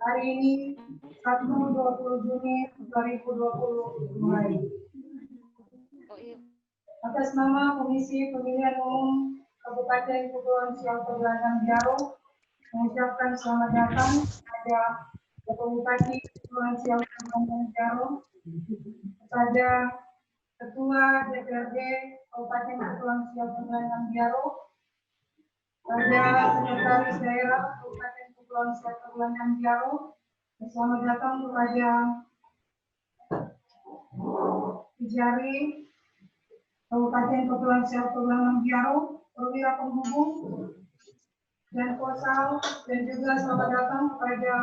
Hari ini Sabtu 20 Juni 2020 mulai. Atas nama Komisi Pemilihan Umum Kabupaten Kepulauan Siau Tegalan Biaro mengucapkan selamat datang kepada Bapak Bupati Kepulauan Siau Tegalan Biaro, kepada Ketua DPRD Kabupaten Kepulauan Siau Tegalan Biaro, kepada Sekretaris Daerah Kabupaten Kepulauan Siau Tegalan Biaro. Selamat datang kepada Ijari Kabupaten Kepulauan Siau Tegalan Biaro, perwira penghubung dan Kosal, dan juga selamat datang kepada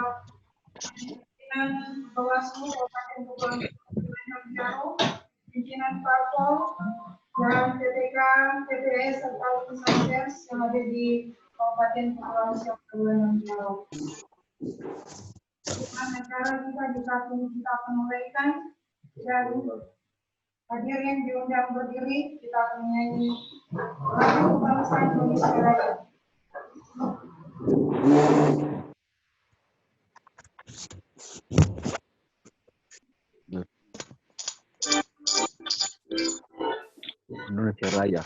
pimpinan Bawaslu Kabupaten Kepulauan Siau Tegalan Biaro, pimpinan Parpol dan PTK, PTS serta Unsur yang ada di Kabupaten Kepulauan Siau Tegalan Biaro. Acara kita akan mulaikan, dan hadirin diundang berdiri, kita akan menyanyi lagu kebangsaan Indonesia Raya. Indonesia Raya.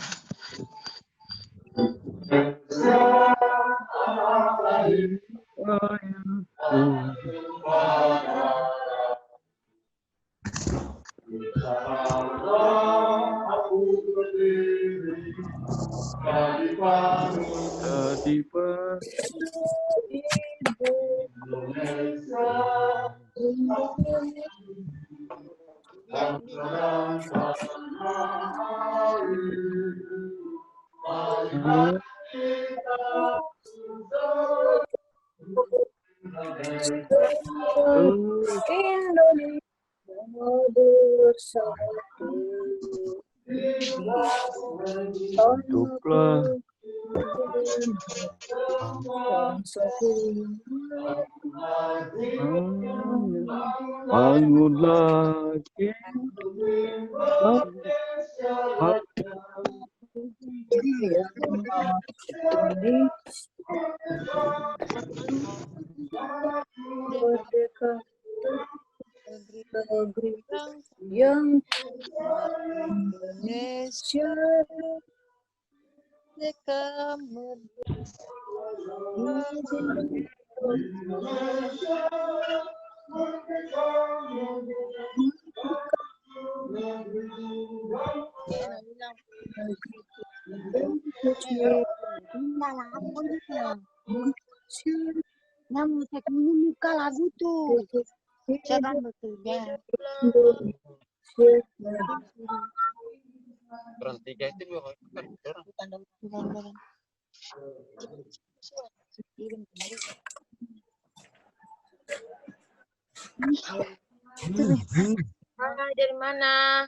Bangunlah negeri yang Indonesia muka lagu tuh jangan bekerja berhenti guys itu bukan dari mana?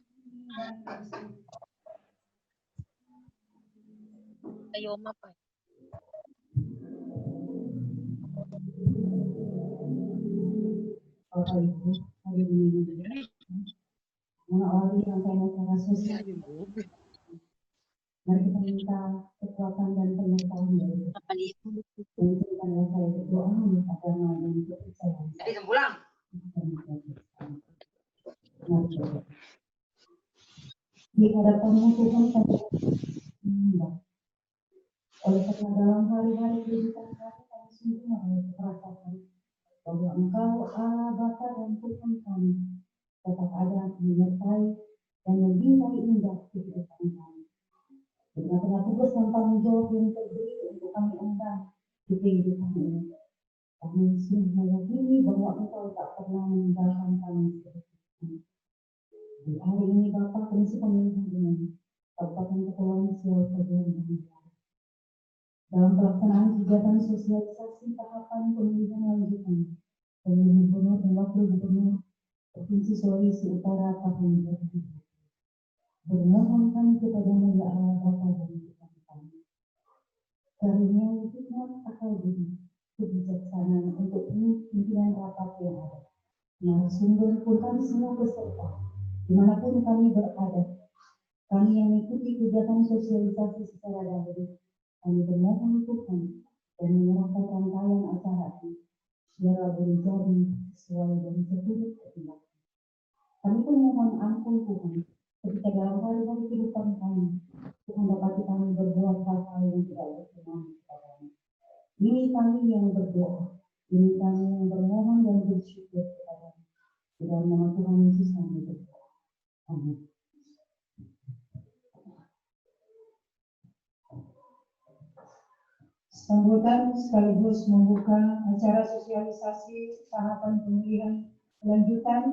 Ayo apa? Bapak Ibu, hari ini mengawali rangkaian acara sosial. Mari kita minta kekuatan dan penyertaan dari Tuhan. Saya berdoa minta agama dan kepercayaan. Jadi pulang. Di hadapanmu Tuhan kami menyembah. Oleh karena dalam hari-hari kehidupan kami sungguh merasakan bahwa Engkau Allah Bapa dan Tuhan kami tetap ada menyertai dan membina indah kehidupan kami. Dengan tugas dan tanggung jawab yang terberi untuk kami emban di kehidupan ini, kami sungguh meyakini bahwa Engkau tak pernah meninggalkan kami. Di hari ini Bapak Komisi Pemilihan Umum Kabupaten Kepulauan Siau Tegalan Biaro, dalam pelaksanaan kegiatan sosialisasi tahapan pemilihan lanjutan pemilihan gubernur dan wakil gubernur Provinsi Sulawesi Utara tahun 2020. Bermohon kami kepadamu ya Allah Bapa dan Tuhan kami, karunia hikmat akal budi kebijaksanaan untuk pimpinan rapat yang ada, narasumber pun kami semua peserta dimanapun kami berada, kami yang mengikuti kegiatan sosialisasi secara daring, kami bermohon Tuhan dan menyerahkan rangkaian acara ini biarlah boleh jadi sesuai dengan tertulis tidak. Kami pun mohon ampun Tuhan, ketika dalam hari-hari kehidupan kami, Tuhan dapati kami berbuat hal-hal yang tidak berkenan kepadamu. Ini kami yang berdoa, ini kami yang bermohon dan bersyukur kepadamu. Di dalam nama Tuhan Yesus kami berdoa. Amin. Sambutan sekaligus membuka acara sosialisasi tahapan pemilihan lanjutan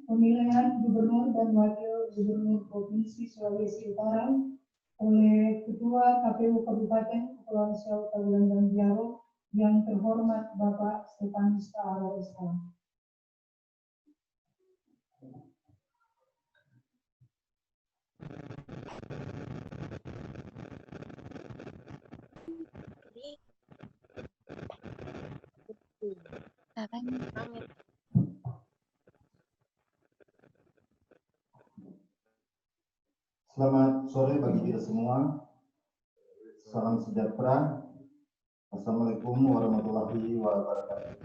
pemilihan gubernur dan wakil gubernur Provinsi Sulawesi Utara oleh Ketua KPU Kabupaten Kepulauan Siau Tagulandang Biaro yang terhormat Bapak Stefanus Kaaro SK. Amin. Selamat sore bagi kita semua. Salam sejahtera. Assalamualaikum warahmatullahi wabarakatuh.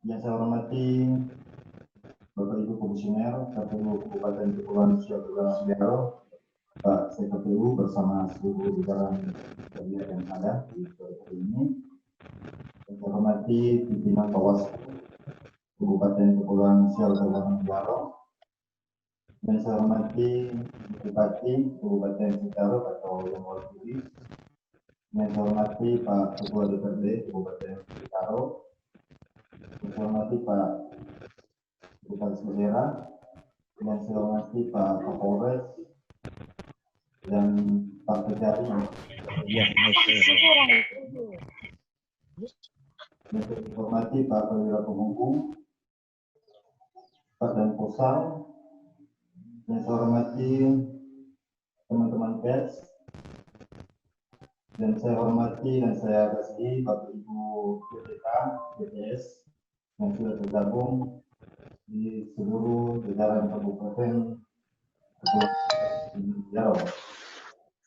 Yang saya hormati Bapak Ibu Komisioner KPU Kabupaten Kepulauan Siau Tagulandang Biaro, Pak CKPU bersama seluruh jajaran yang ada di sore hari ini. Yang saya hormati pimpinan Bawaslu Kabupaten Kepulauan Siau Tagulandang Biaro. Dan saya hormati Bupati Kabupaten Sitaro atau yang mewakili. Yang saya hormati Pak Ketua DPRD Kabupaten Sitaro. Yang saya hormati Pak Sekretaris Daerah. Yang saya hormati Pak Kapolres dan Pak Kejari. Iya, Yang saya hormati Pak Perwira Penghubung, Pak Dan Posal. Yang saya hormati teman-teman pers, dan saya hormati dan saya kasihi Bapak Ibu PPK, BPS yang sudah tergabung di seluruh jajaran Kabupaten Kepulauan Riau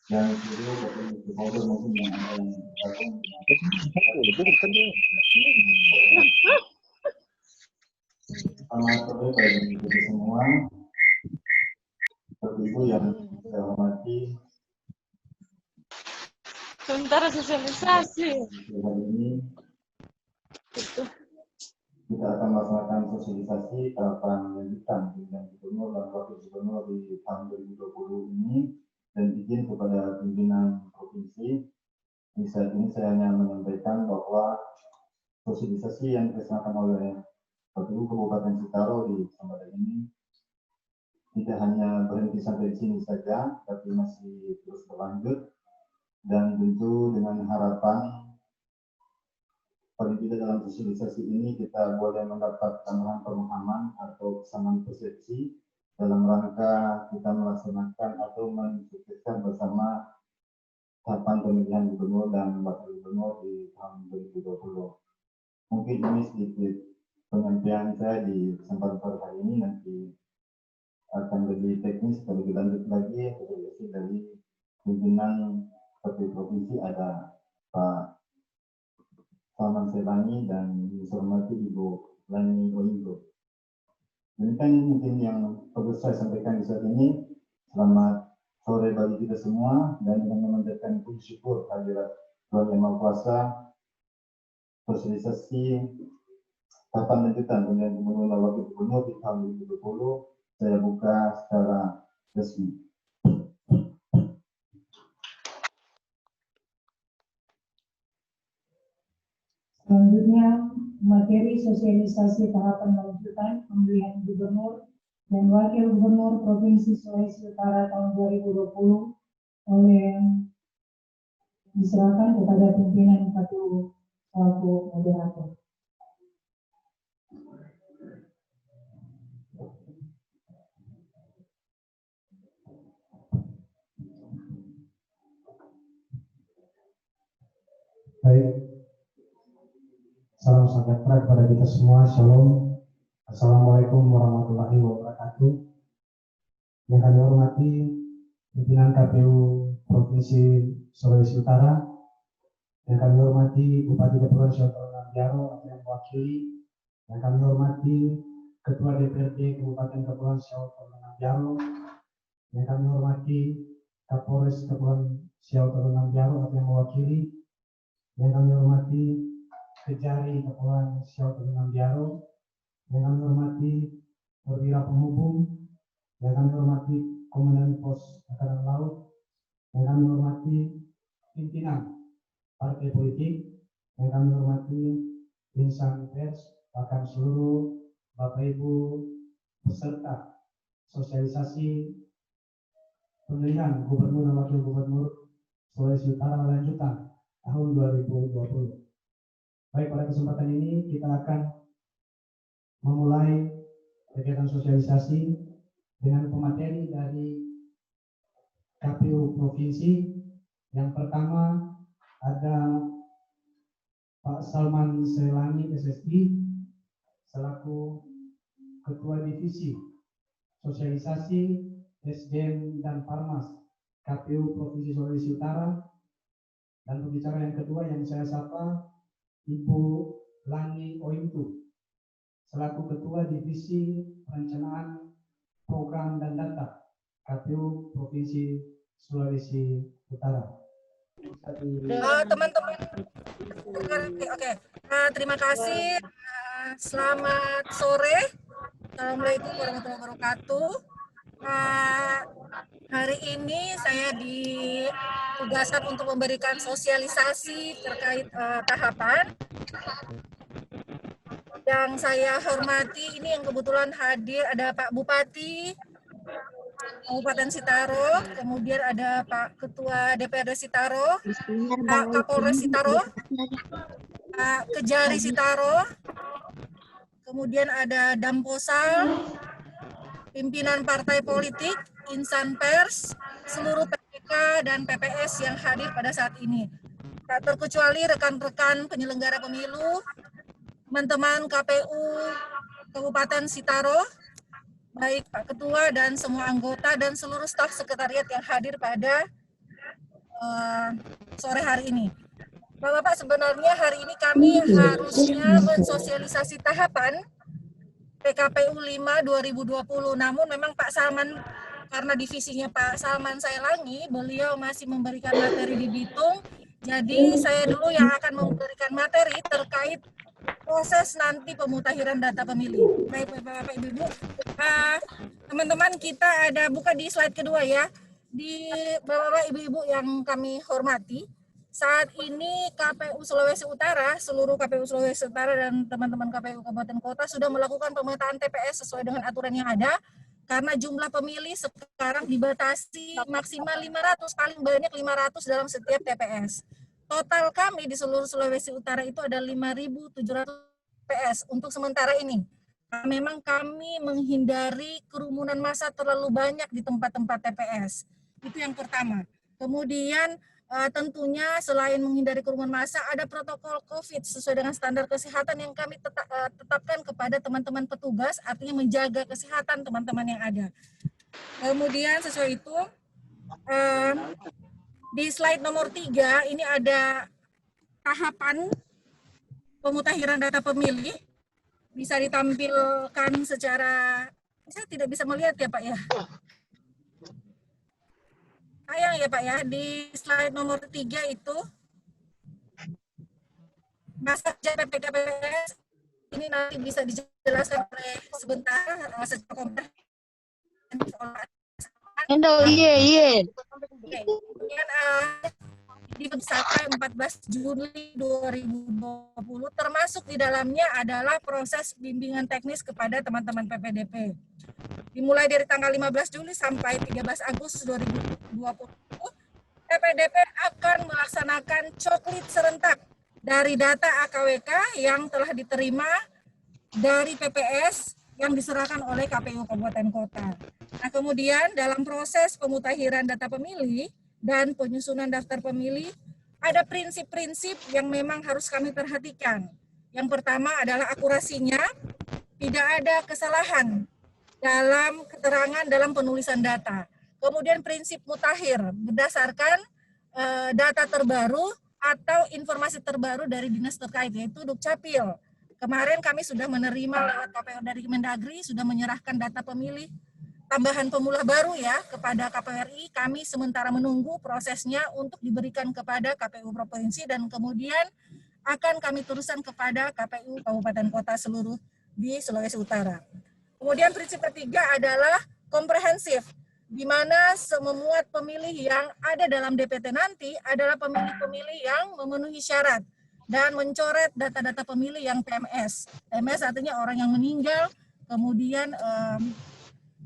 dan seluruh Bapak Ibu stakeholder mungkin yang ada yang tergabung. Selamat sore bagi kita semua. Bapak Ibu yang saya hormati, Sementara sosialisasi. hari ini kita akan melaksanakan sosialisasi tahapan lanjutan pemilihan gubernur dan wakil gubernur di tahun 2020 ini, dan izin kepada pimpinan provinsi. Di saat ini saya hanya menyampaikan bahwa sosialisasi yang dilaksanakan oleh KPU Kabupaten Sitaro di kesempatan ini tidak hanya berhenti sampai di sini saja, tapi masih terus berlanjut, dan tentu dengan harapan paling tidak dalam sosialisasi ini kita boleh mendapat tambahan pemahaman atau kesamaan persepsi dalam rangka kita melaksanakan atau mensukseskan bersama tahapan pemilihan gubernur dan wakil gubernur di tahun 2020. Mungkin ini sedikit penyampaian saya di kesempatan pada hari ini, nanti akan lebih teknis lebih lanjut lagi dari pimpinan KPU provinsi ada Pak Salman Sebani dan saya hormati Ibu Lani Oligo. Demikian mungkin yang perlu saya sampaikan di saat ini. Selamat sore bagi kita semua, dan dengan memanjatkan puji syukur hadirat Tuhan Yang Maha Kuasa, sosialisasi tahapan lanjutan pemilihan gubernur dan wakil gubernur di tahun 2020 saya buka secara resmi. Selanjutnya, materi sosialisasi tahapan lanjutan pemilihan gubernur dan wakil gubernur Provinsi Sulawesi Utara tahun 2020 oleh diserahkan kepada pimpinan KPU selaku moderator. Baik, salam sejahtera kepada kita semua. Shalom. Assalamualaikum warahmatullahi wabarakatuh. Yang kami hormati pimpinan KPU Provinsi Sulawesi Utara, yang kami hormati Bupati Kepulauan Siau Tagulandang Biaro atau yang mewakili, yang kami hormati Ketua DPRD Kabupaten Kepulauan Siau Tarunan Biaro, yang kami hormati Kapolres Kepulauan Siau Tarunan Biaro atau yang mewakili, yang kami hormati Kejari Kepulauan Siau Tarunan Biaro, yang kami hormati perwira penghubung, yang kami hormati Komandan Pos Angkatan Laut, yang kami hormati pimpinan partai politik, yang kami hormati insan pers, bahkan seluruh Bapak Ibu peserta sosialisasi pemilihan Gubernur dan Wakil Gubernur Sulawesi Utara lanjutan tahun 2020. Baik, pada kesempatan ini kita akan memulai kegiatan sosialisasi dengan pemateri dari KPU Provinsi. Yang pertama ada Pak Salman Selani SSI selaku Ketua Divisi Sosialisasi SDM dan Parmas KPU Provinsi Sulawesi Utara, dan pembicara yang kedua yang saya sapa Ibu Lani Ointu selaku Ketua Divisi Perencanaan Program dan Data KPU Provinsi Sulawesi Utara. Teman-teman, oke. Terima kasih. Selamat sore. Assalamualaikum warahmatullahi wabarakatuh. Hari ini saya ditugaskan untuk memberikan sosialisasi terkait tahapan. Yang saya hormati ini yang kebetulan hadir ada Pak Bupati Kabupaten Sitaro, kemudian ada Pak Ketua DPRD Sitaro, Pak Kapolres Sitaro, Pak Kejari Sitaro, kemudian ada Damposal, pimpinan partai politik, insan pers, seluruh PPK dan PPS yang hadir pada saat ini. Tak terkecuali rekan-rekan penyelenggara pemilu, teman-teman KPU Kabupaten Sitaro, baik Pak Ketua dan semua anggota dan seluruh staf sekretariat yang hadir pada sore hari ini. Bapak-bapak, sebenarnya hari ini kami harusnya mensosialisasi tahapan PKPU 5 2020. Namun memang Pak Salman, karena divisinya Pak Salman Sailangi, beliau masih memberikan materi di Bitung. Jadi saya dulu yang akan memberikan materi terkait proses nanti pemutakhiran data pemilih. Baik Bapak Ibu, teman-teman, kita ada buka di slide kedua ya. Di Bapak Ibu yang kami hormati, saat ini KPU Sulawesi Utara, seluruh KPU Sulawesi Utara dan teman-teman KPU Kabupaten Kota sudah melakukan pemetaan TPS sesuai dengan aturan yang ada. Karena jumlah pemilih sekarang dibatasi maksimal 500, paling banyak 500 dalam setiap TPS. Total kami di seluruh Sulawesi Utara itu ada 5.700 TPS untuk sementara ini. Memang kami menghindari kerumunan massa terlalu banyak di tempat-tempat TPS. Itu yang pertama. Kemudian tentunya selain menghindari kerumunan massa, ada protokol COVID sesuai dengan standar kesehatan yang kami tetapkan kepada teman-teman petugas, artinya menjaga kesehatan teman-teman yang ada. Kemudian sesuai itu, di slide nomor 3 ini ada tahapan pemutakhiran data pemilih. Bisa ditampilkan secara, saya tidak bisa melihat ya Pak ya. Sayang ya Pak ya, di slide nomor 3 itu masa kerja PPS ini nanti bisa dijelaskan oleh sebentar secara komprehensif. Kemudian sampai 14 Juli 2020, termasuk di dalamnya adalah proses bimbingan teknis kepada teman-teman PPDP. Dimulai dari tanggal 15 Juli sampai 13 Agustus 2020, PPDP akan melaksanakan coklit serentak dari data AKWK yang telah diterima dari PPS yang diserahkan oleh KPU Kabupaten Kota. Nah, kemudian dalam proses pemutakhiran data pemilih dan penyusunan daftar pemilih, ada prinsip-prinsip yang memang harus kami perhatikan. Yang pertama adalah akurasinya, tidak ada kesalahan dalam keterangan dalam penulisan data. Kemudian prinsip mutakhir berdasarkan data terbaru atau informasi terbaru dari dinas terkait, yaitu Dukcapil. Kemarin kami sudah menerima lewat KPU dari Kemendagri, sudah menyerahkan data pemilih tambahan pemula baru ya kepada KPRI. Kami sementara menunggu prosesnya untuk diberikan kepada KPU Provinsi dan kemudian akan kami teruskan kepada KPU Kabupaten Kota seluruh di Sulawesi Utara. Kemudian prinsip ketiga adalah komprehensif, di mana memuat pemilih yang ada dalam DPT nanti adalah pemilih-pemilih yang memenuhi syarat dan mencoret data-data pemilih yang TMS. TMS artinya orang yang meninggal, kemudian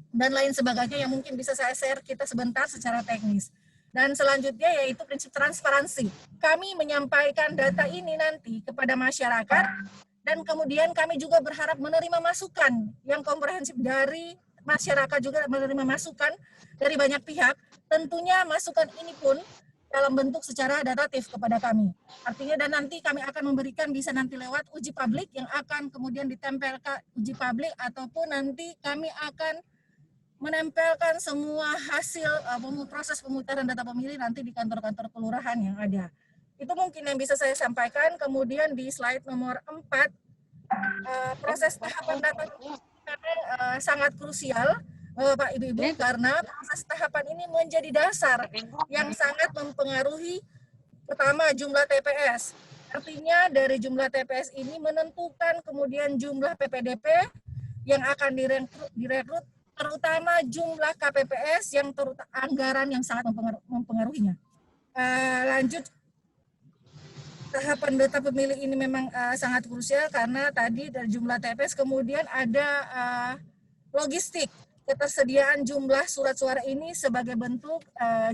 dan lain sebagainya yang mungkin bisa saya share kita sebentar secara teknis. Dan selanjutnya yaitu prinsip transparansi. Kami menyampaikan data ini nanti kepada masyarakat dan kemudian kami juga berharap menerima masukan yang komprehensif dari masyarakat, juga menerima masukan dari banyak pihak. Tentunya masukan ini pun dalam bentuk secara datatif kepada kami. Artinya dan nanti kami akan memberikan bisa nanti lewat uji publik yang akan kemudian ditempelkan uji publik ataupun nanti kami akan menempelkan semua hasil proses pemutaran data pemilih nanti di kantor-kantor kelurahan yang ada. Itu mungkin yang bisa saya sampaikan. Kemudian di slide nomor 4, proses tahapan data sangat krusial, Bapak Ibu-Ibu, karena proses tahapan ini menjadi dasar yang sangat mempengaruhi pertama jumlah TPS. Artinya dari jumlah TPS ini menentukan kemudian jumlah PPDP yang akan direkrut, terutama jumlah KPPS yang anggaran yang sangat mempengaruhinya. Lanjut, tahapan data pemilih ini memang sangat krusial karena tadi dari jumlah TPS kemudian ada logistik ketersediaan jumlah surat suara ini sebagai bentuk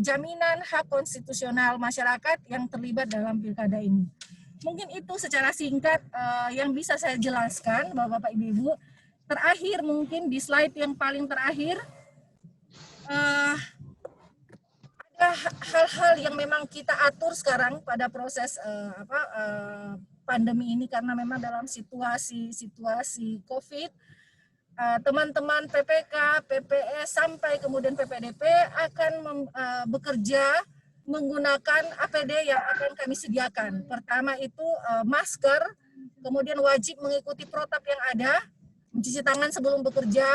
jaminan hak konstitusional masyarakat yang terlibat dalam pilkada ini. Mungkin itu secara singkat yang bisa saya jelaskan, Bapak Ibu. Terakhir mungkin di slide yang paling terakhir ada hal-hal yang memang kita atur sekarang pada proses pandemi ini karena memang dalam situasi COVID, teman-teman PPK, PPS sampai kemudian PPDP akan bekerja menggunakan APD yang akan kami sediakan. Pertama itu masker, kemudian wajib mengikuti protap yang ada, mencuci tangan sebelum bekerja,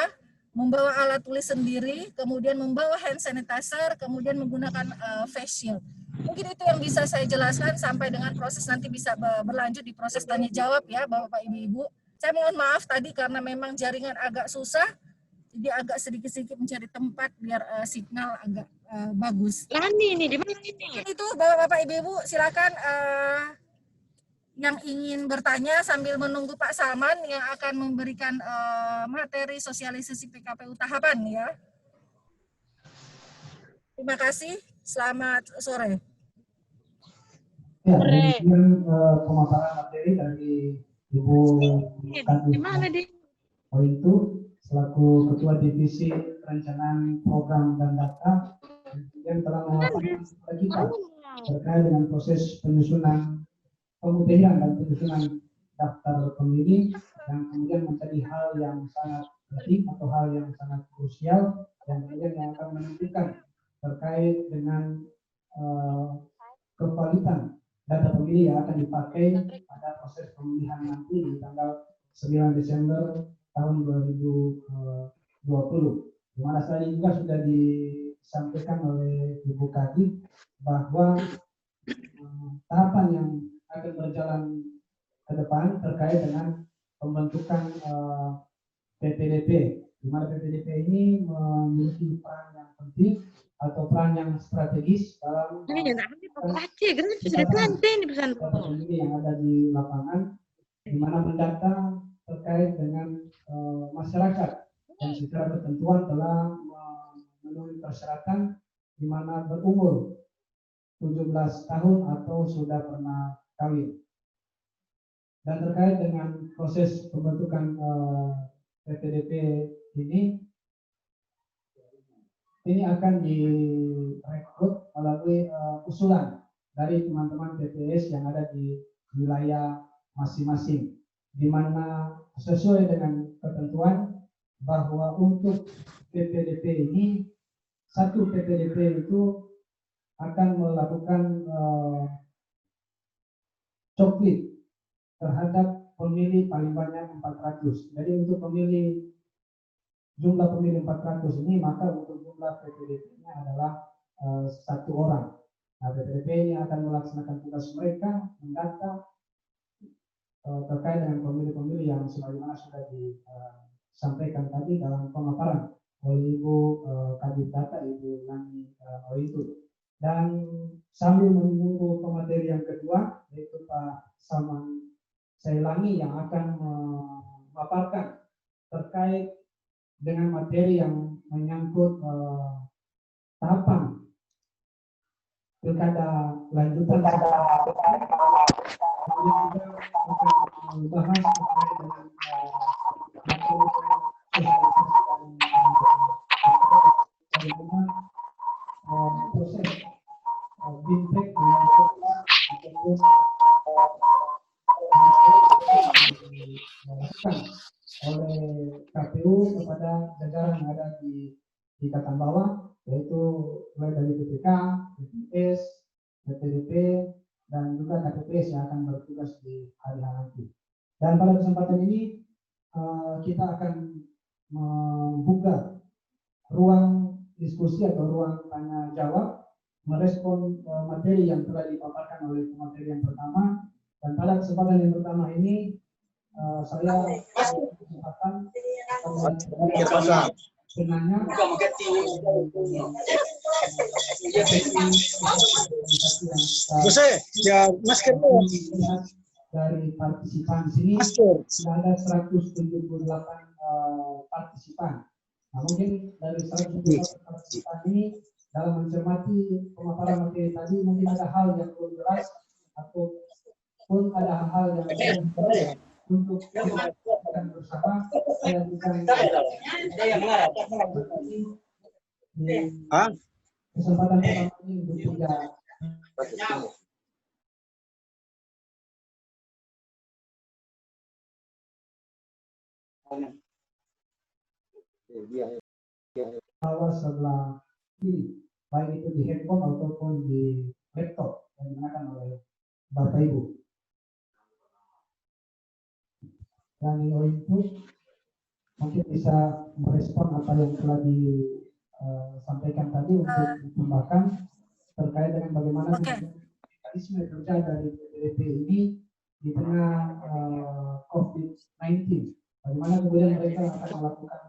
membawa alat tulis sendiri, kemudian membawa hand sanitizer, kemudian menggunakan face shield. Mungkin itu yang bisa saya jelaskan sampai dengan proses nanti bisa berlanjut di proses tanya jawab ya Bapak Ibu. Saya mohon maaf tadi karena memang jaringan agak susah, jadi agak sedikit-sedikit mencari tempat biar signal agak bagus. Lani ini di mana ini? Itu Bapak Ibu silakan yang ingin bertanya sambil menunggu Pak Salman yang akan memberikan materi sosialisasi PKPU tahapan ya. Terima kasih. Selamat sore. Ya, demikian pemaparan materi dari Ibu Di mana di? Pointu selaku Ketua Divisi Perencanaan Program dan Data yang telah memaparkan kepada kita terkait dengan proses penyusunan pemutihan dan penyusunan daftar pemilih yang kemudian menjadi hal yang sangat penting atau hal yang sangat krusial dan kemudian yang akan menentukan terkait dengan kevalitan data pemilih yang akan dipakai pada proses pemilihan nanti di tanggal 9 Desember tahun 2020. Di mana tadi juga sudah disampaikan oleh Ibu Kadif bahwa tahapan yang akan berjalan ke depan terkait dengan pembentukan PPDP, di mana PPDP ini memiliki peran yang penting atau peran yang strategis dalam ini yang ada di lapangan, di mana mendata terkait dengan masyarakat yang secara ketentuan telah memenuhi persyaratan di mana berumur 17 tahun atau sudah pernah kawin. Dan terkait dengan proses pembentukan PPDP ini akan direkrut melalui usulan dari teman-teman PPS yang ada di wilayah masing-masing, di mana sesuai dengan ketentuan bahwa untuk PPDP ini, satu PPDP itu akan melakukan coklit terhadap pemilih paling banyak 400. Jadi untuk jumlah pemilih 400 ini, maka untuk jumlah PPDP-nya adalah 1 orang. Nah, PPDP ini akan melaksanakan tugas mereka mendata terkait dengan pemilih-pemilih yang sebagaimana sudah disampaikan tadi dalam pemaparan oleh Ibu Kadif Data, Ibu Nani itu. Dan sambil menunggu pemateri yang kedua, yaitu Pak Salman Sailangi yang akan memaparkan terkait dengan materi yang menyangkut tahapan pilkada lanjutan. Kemudian juga akan membahas terkait dengan bagaimana proses bintek dilakukan oleh KPU kepada jajaran yang ada di tingkatan bawah, yaitu mulai dari PPK, PPS, PPDP, dan juga KPPS yang akan bertugas di hari nanti. Dan pada kesempatan ini kita akan membuka ruang diskusi atau ruang tanya jawab, merespon materi yang telah dipaparkan oleh pemateri yang pertama. Dan pada kesempatan yang pertama ini saya kesempatan penanya dari partisipan sini sudah ada 178 partisipan. Nah, mungkin dari 178 partisipan ini dalam mencermati pemaparan materi tadi mungkin ada hal yang belum jelas ataupun ada hal-hal yang untuk kita akan bersama. Saya bukan kesempatan pertama ini untuk juga bahwa sebelah kiri, baik itu di handphone ataupun di laptop yang digunakan oleh Bapak Ibu. Dan itu mungkin bisa merespon apa yang telah disampaikan tadi untuk ditambahkan terkait dengan bagaimana mekanisme kerja dari PPDP ini di tengah COVID-19. Bagaimana kemudian mereka akan melakukan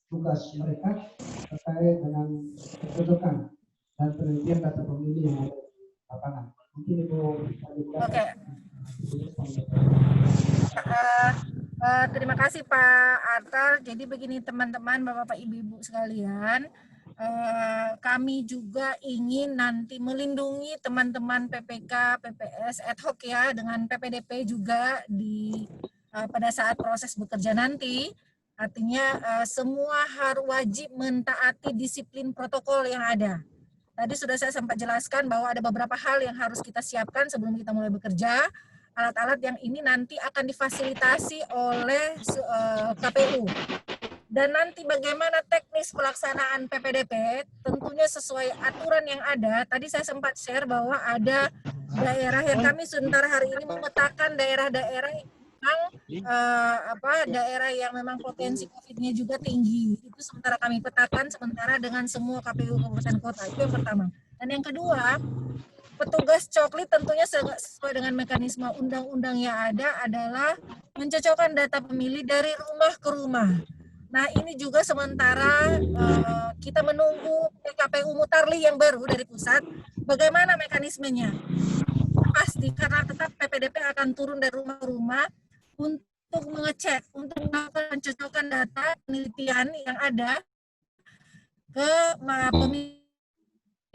tugas mereka terkait dengan kecocokan dan penelitian data pemilih yang ada di lapangan. Mungkin Ibu. Terima kasih Pak Arthur. Jadi begini teman-teman, Bapak Ibu sekalian, kami juga ingin nanti melindungi teman-teman PPK, PPS ad hoc ya, dengan PPDP juga pada saat proses bekerja nanti. Artinya semua harus wajib mentaati disiplin protokol yang ada. Tadi sudah saya sempat jelaskan bahwa ada beberapa hal yang harus kita siapkan sebelum kita mulai bekerja. Alat-alat yang ini nanti akan difasilitasi oleh KPU. Dan nanti bagaimana teknis pelaksanaan PPDP, tentunya sesuai aturan yang ada. Tadi saya sempat share bahwa ada daerah yang kami sementara hari ini memetakan daerah-daerah daerah yang memang potensi COVID-nya juga tinggi. Itu sementara kami petakan sementara dengan semua KPU kabupaten kota. Itu yang pertama. Dan yang kedua, petugas coklit tentunya sesuai dengan mekanisme undang-undang yang ada adalah mencocokkan data pemilih dari rumah ke rumah. Nah ini juga sementara kita menunggu PKPU Mutarli yang baru dari pusat. Bagaimana mekanismenya? Pasti karena tetap PPDP akan turun dari rumah ke rumah untuk mengecek, untuk melakukan pencocokan data penelitian yang ada ke pemilih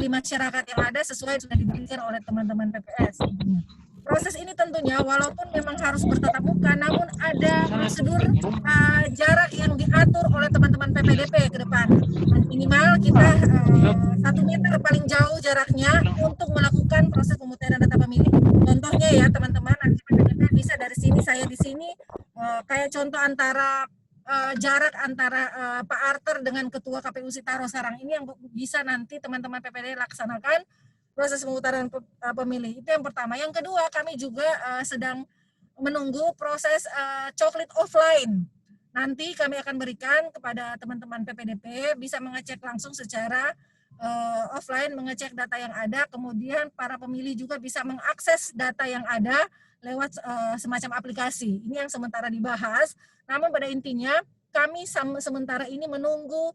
masyarakat yang ada sesuai sudah diberikan oleh teman-teman PPS. Proses ini tentunya walaupun memang harus bertatap muka, namun ada prosedur jarak yang diatur oleh teman-teman PPDP ke depan. Minimal kita 1 meter paling jauh jaraknya untuk melakukan proses pemutahiran data pemilih. Contohnya ya teman-teman, nanti PPDP bisa dari sini, saya di sini, kayak contoh antara jarak antara Pak Arthur dengan Ketua KPU Sitaro Sarang ini yang bisa nanti teman-teman PPD laksanakan proses pemutaran pemilih. Itu yang pertama. Yang kedua, kami juga sedang menunggu proses coklit offline. Nanti kami akan berikan kepada teman-teman PPDP bisa mengecek langsung secara offline, mengecek data yang ada, kemudian para pemilih juga bisa mengakses data yang ada lewat semacam aplikasi. Ini yang sementara dibahas. Namun pada intinya kami sementara ini menunggu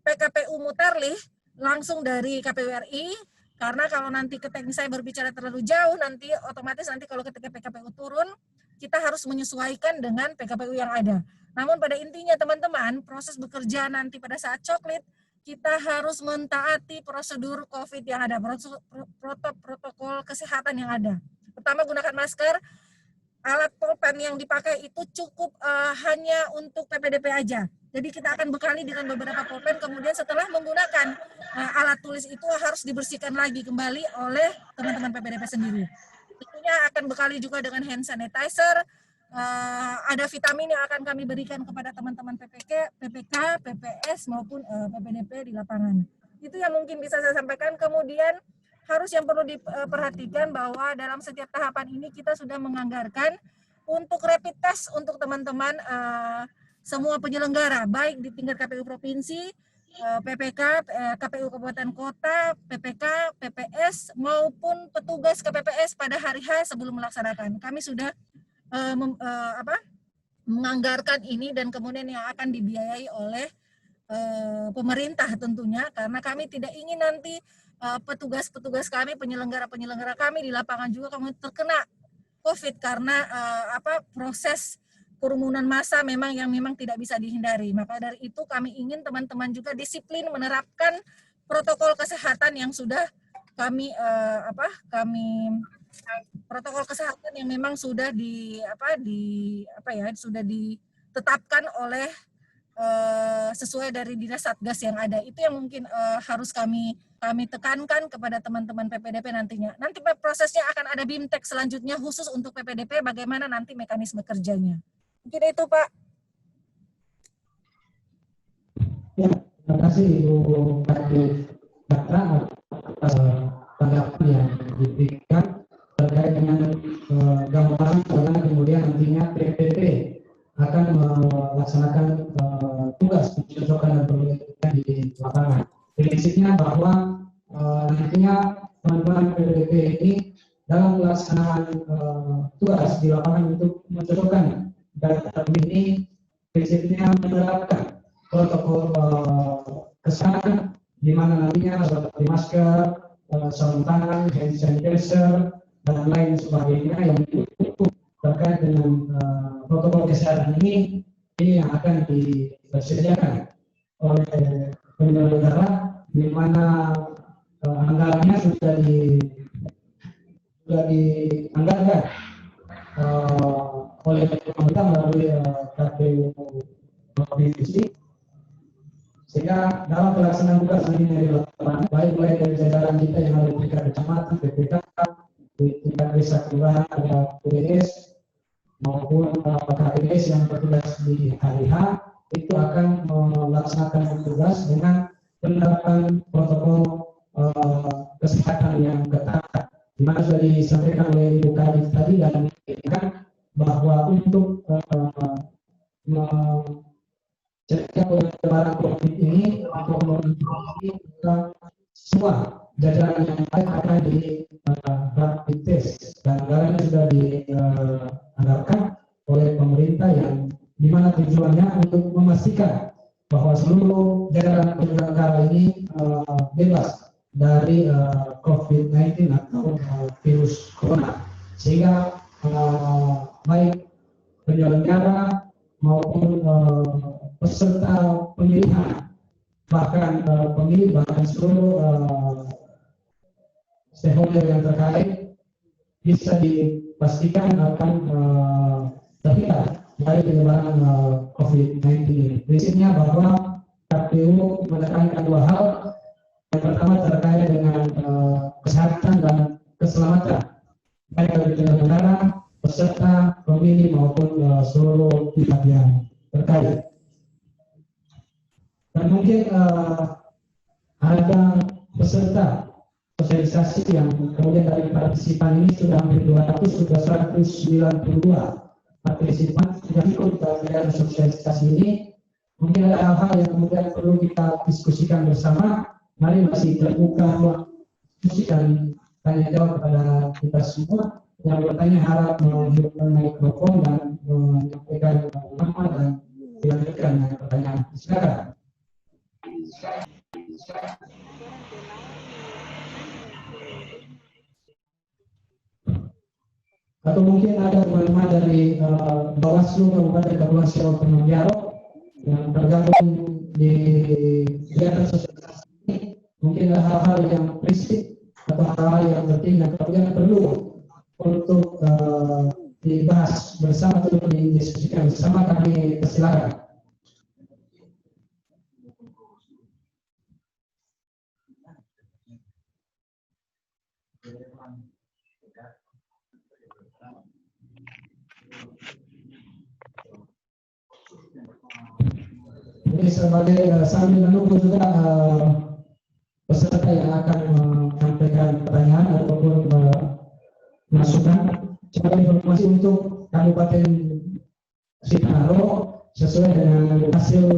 PKPU Mutarlih langsung dari KPU RI, karena kalau nanti saya berbicara terlalu jauh, nanti otomatis nanti kalau ketika PKPU turun, kita harus menyesuaikan dengan PKPU yang ada. Namun pada intinya teman-teman, proses bekerja nanti pada saat coklit, kita harus mentaati prosedur COVID yang ada, protokol kesehatan yang ada. Pertama, gunakan masker, alat polpen yang dipakai itu cukup hanya untuk PPDP aja. Jadi kita akan bekali dengan beberapa polpen, kemudian setelah menggunakan alat tulis itu harus dibersihkan lagi kembali oleh teman-teman PPDP sendiri. Tentunya akan bekali juga dengan hand sanitizer, ada vitamin yang akan kami berikan kepada teman-teman PPK, PPS maupun PPDP di lapangan. Itu yang mungkin bisa saya sampaikan. Kemudian harus yang perlu diperhatikan bahwa dalam setiap tahapan ini kita sudah menganggarkan untuk rapid test untuk teman-teman semua penyelenggara, baik di tingkat KPU Provinsi, PPK, KPU Kabupaten Kota, PPK, PPS, maupun petugas KPPS pada hari H sebelum melaksanakan. Kami sudah menganggarkan ini dan kemudian yang akan dibiayai oleh pemerintah tentunya, karena kami tidak ingin nanti petugas-petugas kami, penyelenggara-penyelenggara kami di lapangan juga kami terkena COVID karena proses kerumunan massa memang tidak bisa dihindari. Maka dari itu kami ingin teman-teman juga disiplin menerapkan protokol kesehatan yang sudah protokol kesehatan yang memang sudah sudah ditetapkan oleh sesuai dari dinas satgas yang ada. Itu yang mungkin harus kami tekankan kepada teman-teman PPDP nantinya. Nanti prosesnya akan ada BIMTEK selanjutnya khusus untuk PPDP, bagaimana nanti mekanisme kerjanya. Mungkin itu, Pak. Ya, terima kasih Ibu Kadif Data atas tanggapan yang diberikan terkait dengan gambaran bagaimana kemudian nantinya PPDP akan melaksanakan tugas pencocokan dan penelitian di lapangan. Prinsipnya bahwa nantinya teman-teman PPDP ini dalam pelaksanaan tugas di lapangan untuk mencocokkan data ini, prinsipnya menerapkan protokol kesehatan di mana nantinya seperti masker, sarung tangan, hand sanitizer, dan lain sebagainya yang cukup terkait dengan protokol kesehatan ini yang akan disediakan oleh penyelenggara, di mana anggarannya sudah dianggarkan oleh pemerintah melalui KPU Provinsi, sehingga dalam pelaksanaan tugas nantinya di lapangan, baik mulai dari jajaran kita yang ada di tingkat kecamatan, PPK, di tingkat desa kelurahan ada PDS maupun KPS yang bertugas di hari H, itu akan melaksanakan tugas dengan penerapan protokol kesehatan yang ketat, di mana sudah disampaikan oleh Ibu Kadif tadi dan mengingatkan bahwa untuk mencegah penyebaran COVID ini untuk mengantisipasi semua jajaran yang lain akan di rapid test, dan anggarannya sudah dianggarkan oleh pemerintah yang dimana tujuannya untuk memastikan bahwa seluruh jajaran penyelenggara ini bebas dari COVID-19 atau virus corona, sehingga baik penyelenggara maupun peserta pemilihan, bahkan pemilih, bahkan seluruh stakeholder yang terkait bisa dipastikan akan terhindar dari penyebaran COVID-19 ini. Prinsipnya bahwa KPU menekankan dua hal. Yang pertama terkait dengan kesehatan dan keselamatan baik dari penyelenggara, peserta, pemilih maupun seluruh pihak yang terkait. Dan mungkin ada peserta sosialisasi yang kemudian dari partisipan ini sudah hampir 200, sudah 192 partisipan sudah ikut dalam sosialisasi ini. Mungkin ada hal-hal yang kemudian perlu kita diskusikan bersama. Mari masih terbuka ruang diskusi dan tanya jawab kepada kita semua. Yang bertanya harap menghidupkan mikrofon dan menyampaikan nama dan dilanjutkan dengan pertanyaan. Silakan. Atau mungkin ada teman-teman dari Bawaslu Kabupaten Kepulauan Seriau Pemanjaro yang tergabung di kegiatan sosialisasi ini. Mungkin ada hal-hal yang prinsip atau hal-hal yang penting yang kemudian perlu untuk dibahas bersama atau didiskusikan bersama. Kami persilakan. Jadi sebagai sambil menunggu juga peserta yang akan menyampaikan pertanyaan ataupun masukan, sebagai informasi untuk Kabupaten Sitaro sesuai dengan hasil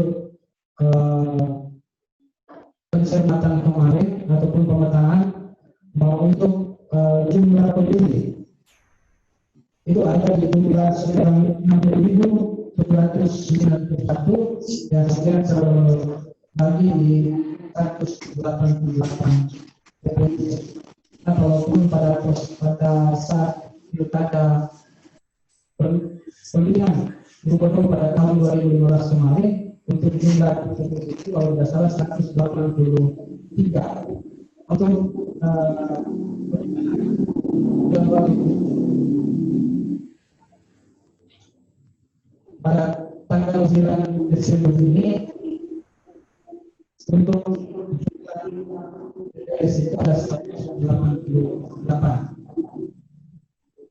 pencermatan kemarin ataupun pemetaan bahwa untuk jumlah pemilih itu ada di jumlah 60.791 dan kemudian terbagi di 188 TPS. Nah, walaupun pada saat pilkada pemilihan gubernur pada tahun 2015 kemarin untuk jumlah TPS itu kalau tidak salah 183. Untuk pada tanggal 9 Desember ini untuk TPS itu ada 188,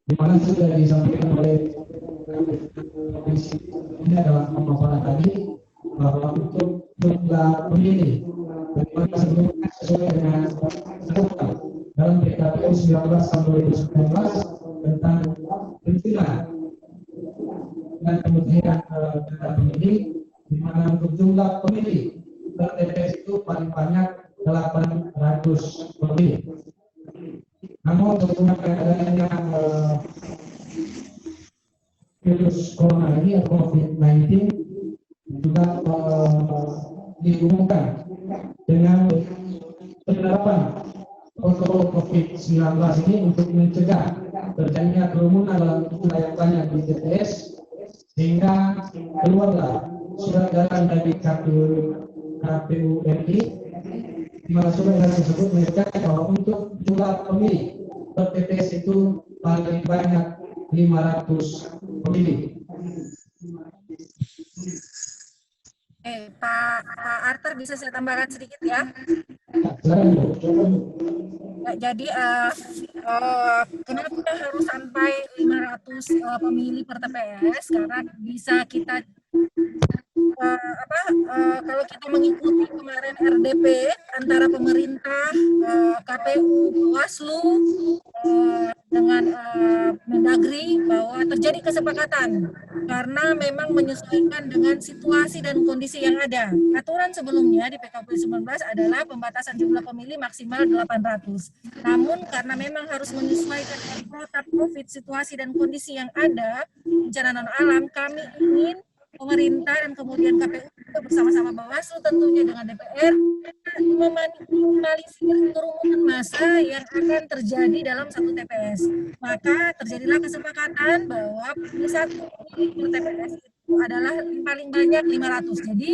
di mana sudah disampaikan oleh komisi ini adalah pemaparan tadi bahwa untuk jumlah pemilih bagaimana sebelumnya sesuai dengan ketentuan dalam PKPU 19 tahun 2019 tentang pensiunan dan kemudian data pemilih, di mana untuk jumlah pemilih per TPS itu paling banyak 800 pemilih. Namun dengan adanya virus corona ini atau COVID-19 juga dihubungkan dengan penerapan protokol COVID-19 ini untuk mencegah terjadinya kerumunan dalam jumlah yang banyak di TPS, sehingga keluarlah surat edaran dari KPU RI, di mana surat edaran tersebut menyatakan bahwa untuk jumlah pemilih per TPS itu paling banyak 500 pemilih. Pak Arthur, bisa saya tambahkan sedikit ya? Ya, jadi kenapa harus sampai 500 pemilih per TPS? Karena bisa kita kalau kita mengikuti kemarin RDP antara pemerintah, KPU, Bawaslu dengan Mendagri bahwa terjadi kesepakatan karena memang menyesuaikan dengan situasi dan kondisi yang ada. Aturan sebelumnya di PKPU 19 adalah pembatasan jumlah pemilih maksimal 800. Namun karena memang harus menyesuaikan dengan protokol COVID, situasi dan kondisi yang ada, bencana non alam, kami ingin pemerintah dan kemudian KPU bersama-sama Bawaslu tentunya dengan DPR meminimalisir kerumunan massa yang akan terjadi dalam satu TPS. Maka terjadilah kesepakatan bahwa satu TPS itu adalah paling banyak 500. Jadi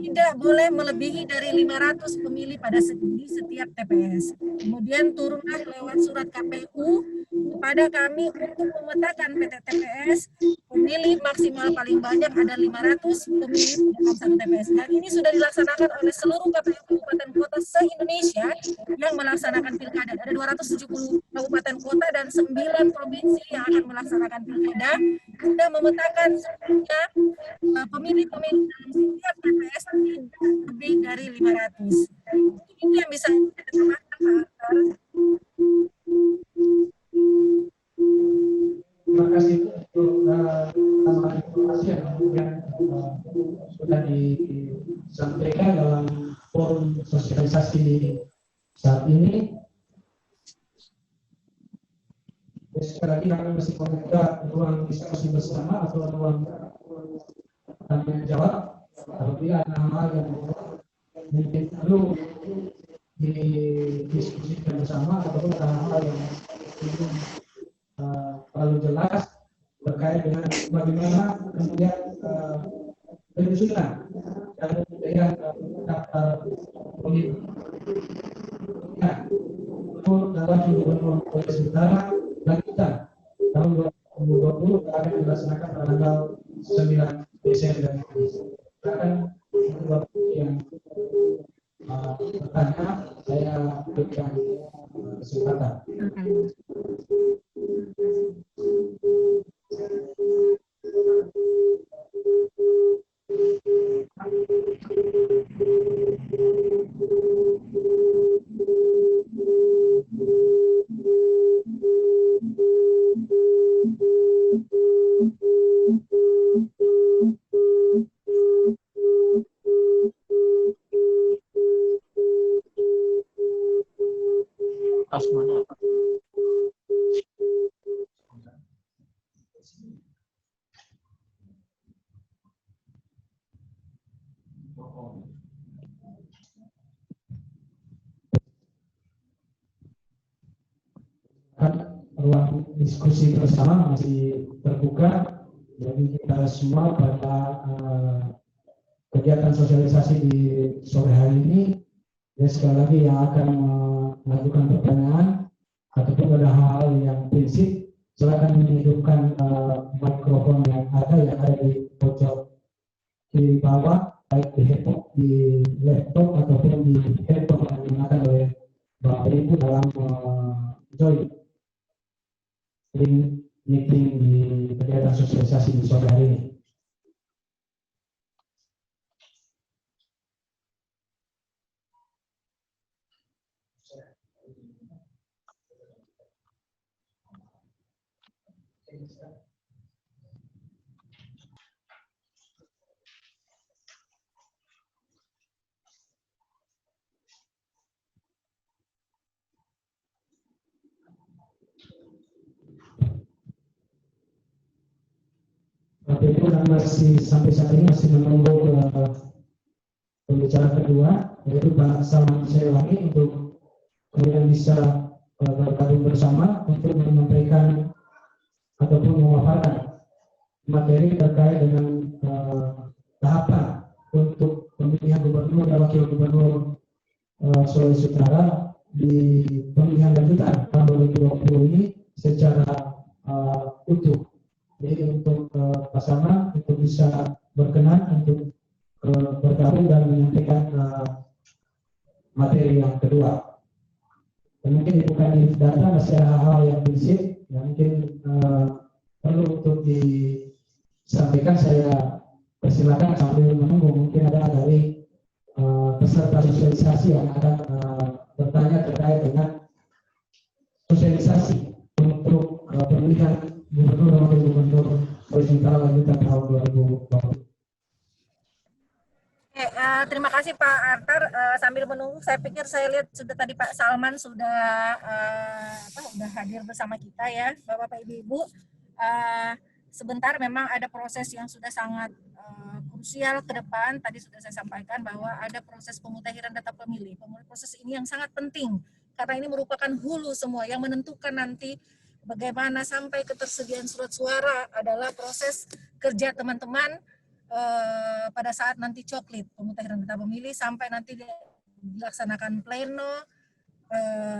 tidak boleh melebihi dari 500 pemilih pada setiap TPS. Kemudian turunlah lewat surat KPU kepada kami untuk memetakan TPS pemilih maksimal paling banyak ada 500 pemilih dalam satu TPS. Dan ini sudah dilaksanakan oleh seluruh KPU kabupaten kota se-Indonesia yang melaksanakan pilkada. Ada 270 kabupaten kota dan 9 provinsi yang akan melaksanakan pilkada. Sudah memetakan sebetulnya pemilih-pemilih dalam setiap TPS tidak lebih dari 500. Itu yang bisa kita tambahkan, Pak Arthur. terima kasih untuk tambahan informasi yang kemudian sudah disampaikan dalam forum sosialisasi saat ini. Sekali lagi kami masih membuka ruang diskusi bersama atau ruang tanya jawab apabila ada hal yang mungkin perlu didiskusikan bersama ataupun hal yang belum terlalu jelas terkait dengan bagaimana kemudian penyusunan dan kemudian daftar pemilih. Ya, dalam Gubernur Sulawesi Utara lanjutan tahun 2020 akan dilaksanakan pada tanggal 9 Desember. Akan yang bertanya, saya berikan kesempatan. Ruang diskusi bersama masih terbuka, jadi kita semua pada kegiatan sosialisasi di sore hari ini, ya sekali lagi yang akan melakukan pertanyaan ataupun ada hal yang prinsip, silakan menghidupkan mikrofon yang ada di pojok di bawah, baik di laptop ataupun di handphone yang digunakan oleh Bapak Ibu dalam join meeting di kegiatan sosialisasi di sore hari ini. Itu masih sampai saat ini masih menunggu pembicara kedua, yaitu Pak Salman Sewangi, untuk kemudian bisa bergabung bersama untuk menyampaikan ataupun memaparkan materi terkait dengan tahapan untuk pemilihan gubernur dan wakil gubernur Sulawesi Utara di pemilihan lanjutan tahun 2020 ini secara utuh. Jadi untuk Pak Salman untuk bisa berkenan untuk bergabung dan menyampaikan materi yang kedua. Dan mungkin bukan di data masih ada hal-hal yang prinsip yang mungkin perlu untuk disampaikan. Saya persilakan sambil menunggu mungkin ada dari peserta sosialisasi yang akan bertanya terkait dengan sosialisasi untuk pemilihan Gubernur dan Wakil Gubernur Sulawesi Utara lanjutan tahun 2020. Terima kasih Pak Arthur. Sambil menunggu, saya pikir saya lihat sudah tadi Pak Salman sudah hadir bersama kita ya, Bapak Ibu. Sebentar, memang ada proses yang sudah sangat krusial ke depan. Tadi sudah saya sampaikan bahwa ada proses pemutahiran data pemilih. Proses ini yang sangat penting karena ini merupakan hulu semua yang menentukan nanti bagaimana sampai ketersediaan surat suara adalah proses kerja teman-teman pada saat nanti coklit pemutahiran data pemilih sampai nanti dilaksanakan pleno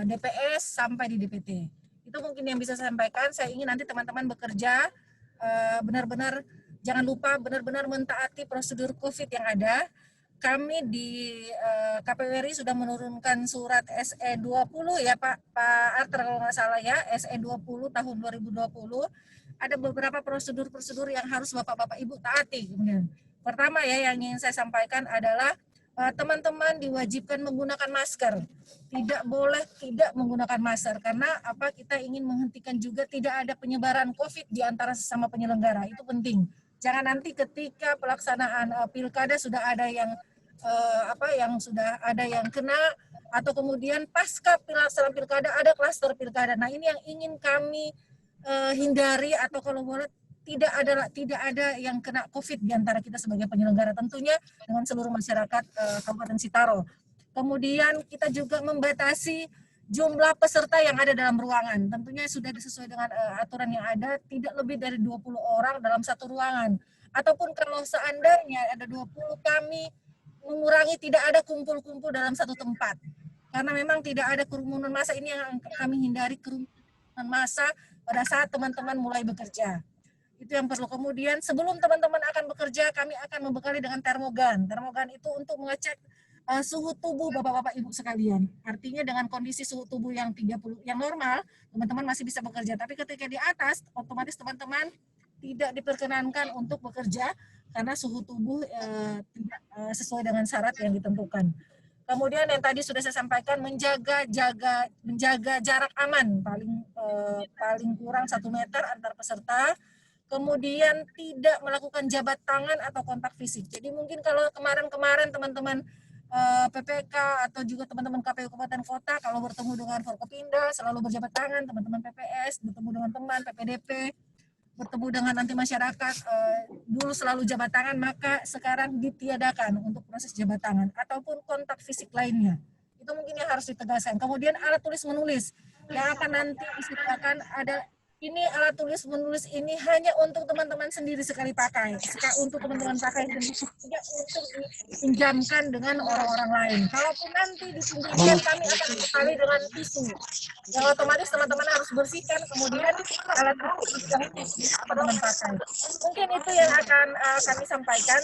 DPS sampai di DPT. Itu mungkin yang bisa saya sampaikan. Saya ingin nanti teman-teman bekerja benar-benar jangan lupa benar-benar mentaati prosedur COVID yang ada. Kami di KPU RI sudah menurunkan surat SE 20 ya Pak Arthur kalau nggak salah ya, SE 20 tahun 2020. Ada beberapa prosedur-prosedur yang harus Bapak-Bapak Ibu taati. Kemudian pertama ya yang ingin saya sampaikan adalah teman-teman diwajibkan menggunakan masker. Tidak boleh tidak menggunakan masker karena apa, kita ingin menghentikan juga tidak ada penyebaran COVID di antara sesama penyelenggara. Itu penting. Jangan nanti ketika pelaksanaan pilkada sudah ada yang sudah ada yang kena, atau kemudian pasca pelaksanaan pilkada ada klaster pilkada. Nah, ini yang ingin kami hindari, atau kalau boleh tidak ada yang kena COVID di antara kita sebagai penyelenggara, tentunya dengan seluruh masyarakat Kabupaten Sitaro. Kemudian kita juga membatasi jumlah peserta yang ada dalam ruangan. Tentunya sudah sesuai dengan aturan yang ada, tidak lebih dari 20 orang dalam satu ruangan. Ataupun kalau seandainya ada 20, kami mengurangi tidak ada kumpul-kumpul dalam satu tempat. Karena memang tidak ada kerumunan massa, ini yang kami hindari, kerumunan massa pada saat teman-teman mulai bekerja. Itu yang perlu. Kemudian sebelum teman-teman akan bekerja, kami akan membekali dengan termogan. Termogan itu untuk mengecek suhu tubuh Bapak-bapak Ibu sekalian. Artinya dengan kondisi suhu tubuh yang 30 yang normal, teman-teman masih bisa bekerja. Tapi ketika di atas, otomatis teman-teman tidak diperkenankan untuk bekerja karena suhu tubuh tidak sesuai dengan syarat yang ditentukan. Kemudian yang tadi sudah saya sampaikan, menjaga jarak aman, paling kurang 1 meter antar peserta. Kemudian tidak melakukan jabat tangan atau kontak fisik. Jadi mungkin kalau kemarin-kemarin teman-teman PPK atau juga teman-teman KPU Kabupaten Kota kalau bertemu dengan Forkopimda selalu berjabat tangan, teman-teman PPS bertemu dengan teman PPDP, bertemu dengan nanti masyarakat dulu selalu jabat tangan, maka sekarang ditiadakan untuk proses jabat tangan ataupun kontak fisik lainnya. Itu mungkin yang harus ditegaskan. Kemudian alat tulis menulis yang akan nanti disediakan ada. Ini alat tulis menulis ini hanya untuk teman-teman sendiri sekali pakai, untuk teman-teman pakai dan tidak untuk dipinjamkan dengan orang-orang lain. Kalaupun nanti dipinjamkan, kami akan sekali dengan tisu. Yang otomatis teman-teman harus bersihkan, kemudian alat tulis yang teman-teman pakai. Mungkin itu yang akan kami sampaikan.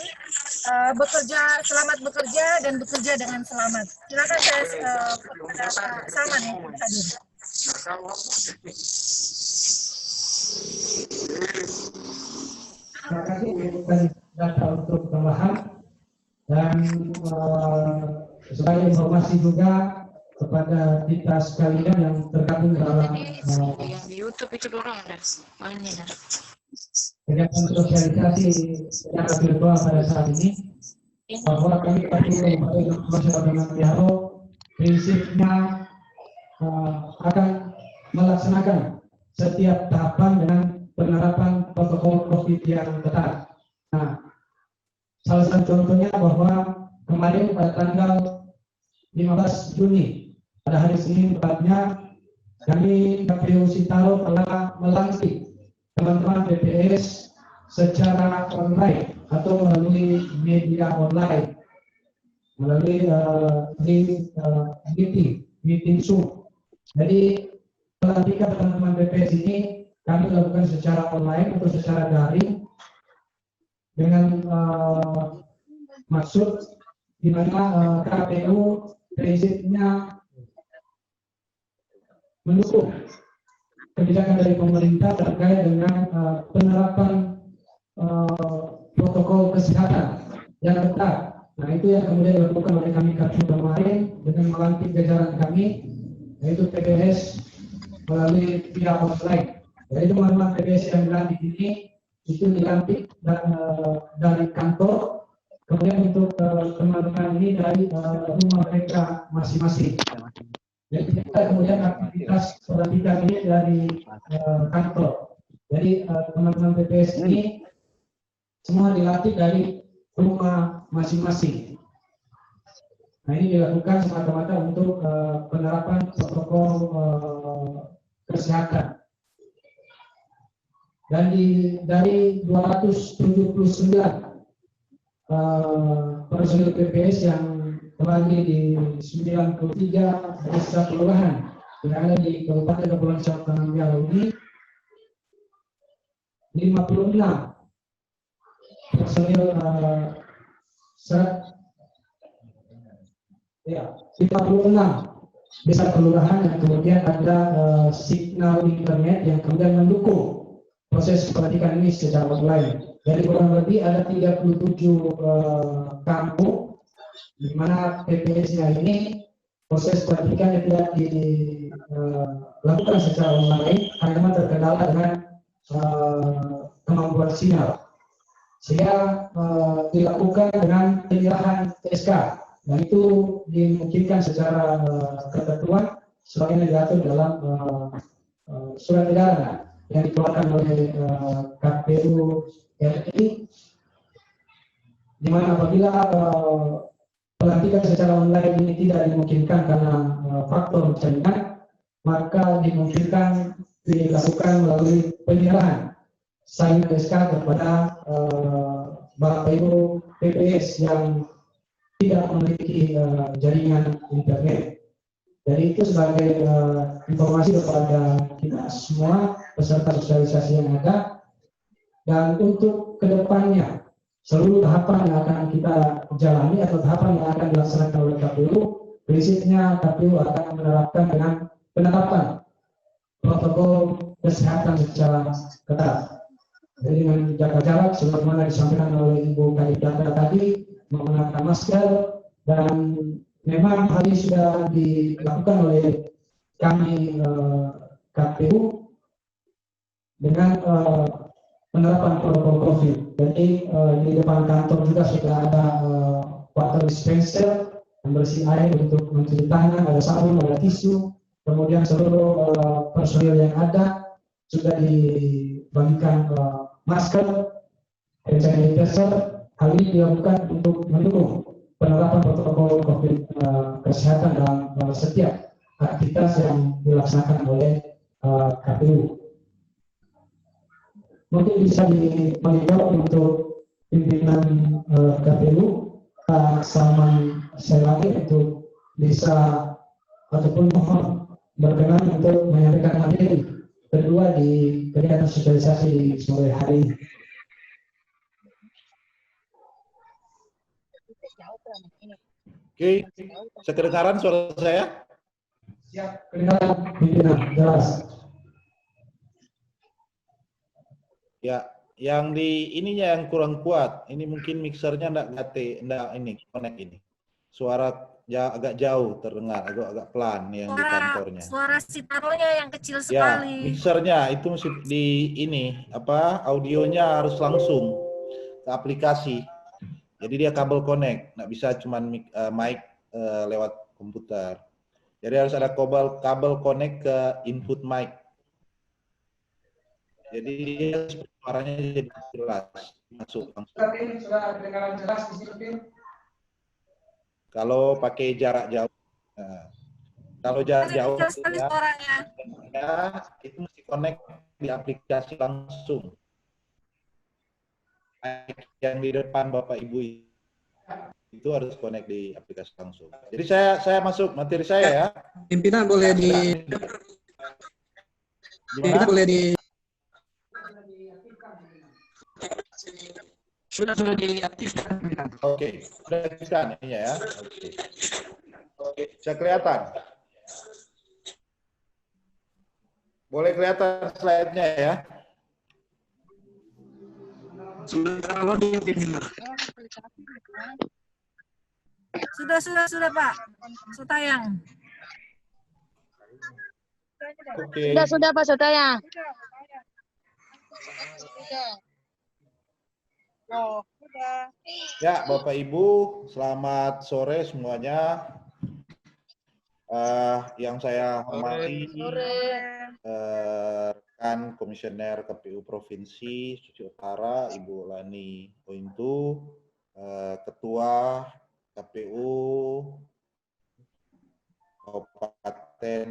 Selamat bekerja dan bekerja dengan selamat. Silakan saya kepada Pak Saman yang hadir. Terima kasih dan data untuk tambahan dan sebagai informasi juga kepada kita sekalian yang tergabung dalam di YouTube itu dorong ada banyak. kegiatan sosialisasi secara virtual pada saat ini, bahwa kami perlu bersama dengan Biaro prinsipnya akan melaksanakan setiap tahapan dengan penerapan protokol COVID yang ketat. Nah, salah satu contohnya bahwa kemarin pada tanggal 15 Juni, pada hari Senin tepatnya, kami KPU Sitaro telah melantik teman-teman BPS secara online atau melalui media online, melalui meeting Zoom. Jadi pelantikan teman-teman BPS ini kami lakukan secara online atau secara daring dengan maksud di mana KPU prinsipnya mendukung kebijakan dari pemerintah terkait dengan penerapan protokol kesehatan yang ketat. Nah, itu yang kemudian dilakukan oleh kami KPU kemarin dengan melantik jajaran kami, yaitu PPS melalui via online. Jadi teman-teman PPS yang dilantik ini itu dilantik dari kantor, kemudian untuk teman-teman ini dari rumah mereka masing-masing. Jadi kita kemudian aktivitas pelantikan ini dari kantor. Jadi teman-teman PPS ini semua dilantik dari rumah masing-masing. Nah, ini dilakukan semata-mata untuk penerapan protokol kesehatan. Dan dari 279 personil PPS yang terbagi di 93 desa kelurahan yang ada di Kabupaten Kepulauan Riau ini, 56 personil 56 desa kelurahan yang kemudian ada signal internet yang kemudian mendukung proses pelantikan ini secara online. Jadi kurang lebih ada 37 kampung di mana PPS-nya ini proses pelantikannya tidak dilakukan secara online karena terkendala dengan kemampuan sinyal, sehingga dilakukan dengan penyerahan TSK, dan itu dimungkinkan secara ketentuan sebagaimana diatur dalam surat edaran yang dikeluarkan oleh KPU RI, di mana apabila pelantikan secara online ini tidak dimungkinkan karena faktor jaringan, maka dimungkinkan dilakukan melalui penyerahan sign SK kepada Bapak Ibu PPS yang tidak memiliki jaringan internet. Jadi itu sebagai informasi kepada kita semua peserta sosialisasi yang ada, dan untuk kedepannya seluruh tahapan yang akan kita jalani atau tahapan yang akan dilaksanakan oleh KPU, prinsipnya KPU akan menerapkan dengan penerapan protokol kesehatan secara ketat. Jadi dengan jaga jarak sebagaimana disampaikan oleh Ibu Kadipdata tadi, menggunakan masker, dan memang hal ini sudah dilakukan oleh kami KPU dengan penerapan protokol COVID. Jadi di depan kantor juga sudah ada water dispenser, pembersih air untuk mencuci tangan, ada sabun, ada tisu, kemudian seluruh personil yang ada sudah dibagikan masker, hand sanitizer. Hal ini dilakukan untuk mendukung penerapan protokol COVID kesehatan dalam setiap aktivitas yang dilaksanakan oleh KPU. Mungkin bisa dijawab untuk pimpinan KPU, Pak Salman Selagi, untuk bisa ataupun mohon berkenan untuk menyampaikan materi kedua di kegiatan sosialisasi di sore hari ini. Oke, sekedengaran suara saya? Siap, kedengaran pimpinan, jelas. Ya, yang di ininya yang kurang kuat. Ini mungkin mixernya enggak ini connect ini. Suara agak jauh terdengar, agak pelan yang di kantornya. Suara sitaronya yang kecil Ya, sekali. mixernya itu mesti di ini audionya harus langsung ke aplikasi. Jadi dia kabel connect, nggak bisa cuman mic lewat komputer. Jadi harus ada kabel connect ke input mic. Jadi dia suaranya jadi jelas masuk langsung. Sudah kedengaran jelas di sini. Kalau pakai jarak jauh, kalau jarak jauh ya, itu mesti connect di aplikasi langsung. Yang di depan Bapak Ibu itu harus connect di aplikasi langsung. Jadi saya masuk materi saya ya. Pimpinan boleh sudah diaktifkan. Oke, sudah diaktifkan ini ya. Oke. Bisa kelihatan. Boleh kelihatan slide-nya ya. Sudah loading, pimpinan. Sudah Pak. Sudah tayang. Oke. Sudah Pak, sudah ya. Ya, Bapak Ibu, selamat sore semuanya. Yang saya hormati rekan Komisioner KPU Provinsi Sumatera Utara, Ibu Lani Pointu, Ketua KPU Kabupaten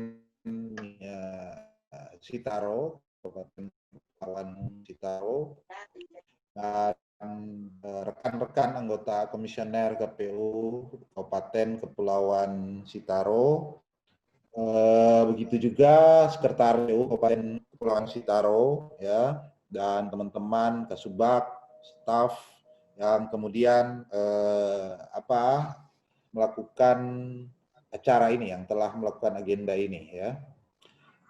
Sitaro, Kabupaten Kepulauan Sitaro, dan rekan-rekan anggota Komisioner KPU Kabupaten Kepulauan Sitaro, begitu juga Sekretaris KPU Kabupaten Kepulauan Sitaro, ya, dan teman-teman Kasubag, staf yang kemudian melakukan acara ini, yang telah melakukan agenda ini, ya.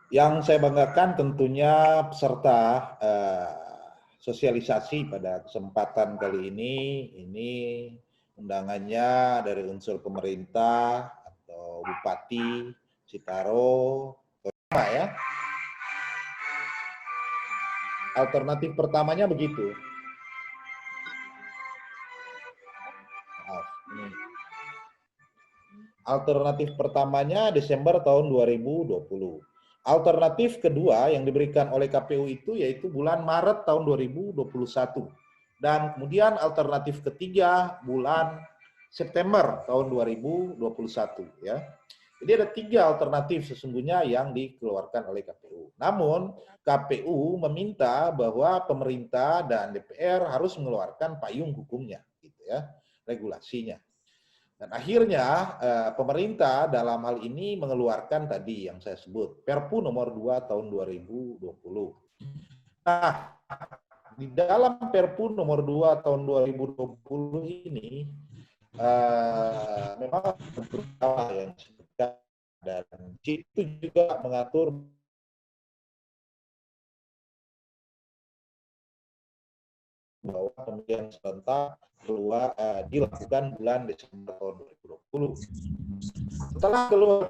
Yang saya banggakan tentunya peserta sosialisasi pada kesempatan kali ini Undangannya dari unsur pemerintah atau Bupati, Sitaro, sama ya. Alternatif pertamanya begitu. Maaf, ini. Alternatif pertamanya Desember tahun 2020. Alternatif kedua yang diberikan oleh KPU itu yaitu bulan Maret tahun 2021. Dan kemudian alternatif ketiga bulan September tahun 2021 ya. Jadi ada 3 alternatif sesungguhnya yang dikeluarkan oleh KPU. Namun KPU meminta bahwa pemerintah dan DPR harus mengeluarkan payung hukumnya gitu ya, regulasinya. Dan akhirnya pemerintah dalam hal ini mengeluarkan tadi yang saya sebut Perpu nomor 2 tahun 2020. Nah, di dalam Perpu nomor 2 tahun 2020 ini memang beberapa yang disebutkan dan itu juga mengatur bahwa pemilihan serentak dilakukan bulan Desember tahun 2020. Setelah keluar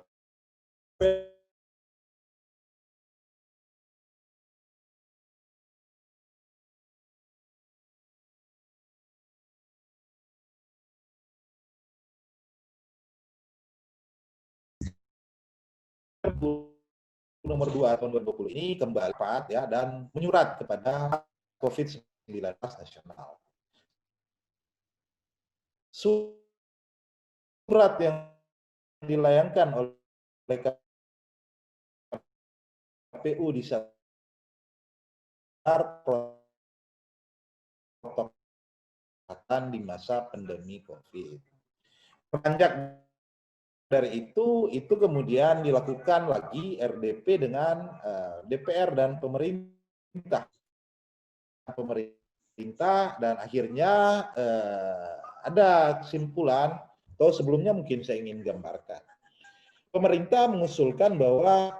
nomor 2 tahun 2020 ini kembali ya dan menyurat kepada COVID-19 nasional. Surat yang dilayangkan oleh KPU di saat protokol di masa pandemi COVID. Beranjak dari itu kemudian dilakukan lagi RDP dengan DPR dan pemerintah. Dan akhirnya ada kesimpulan, atau sebelumnya mungkin saya ingin gambarkan. Pemerintah mengusulkan bahwa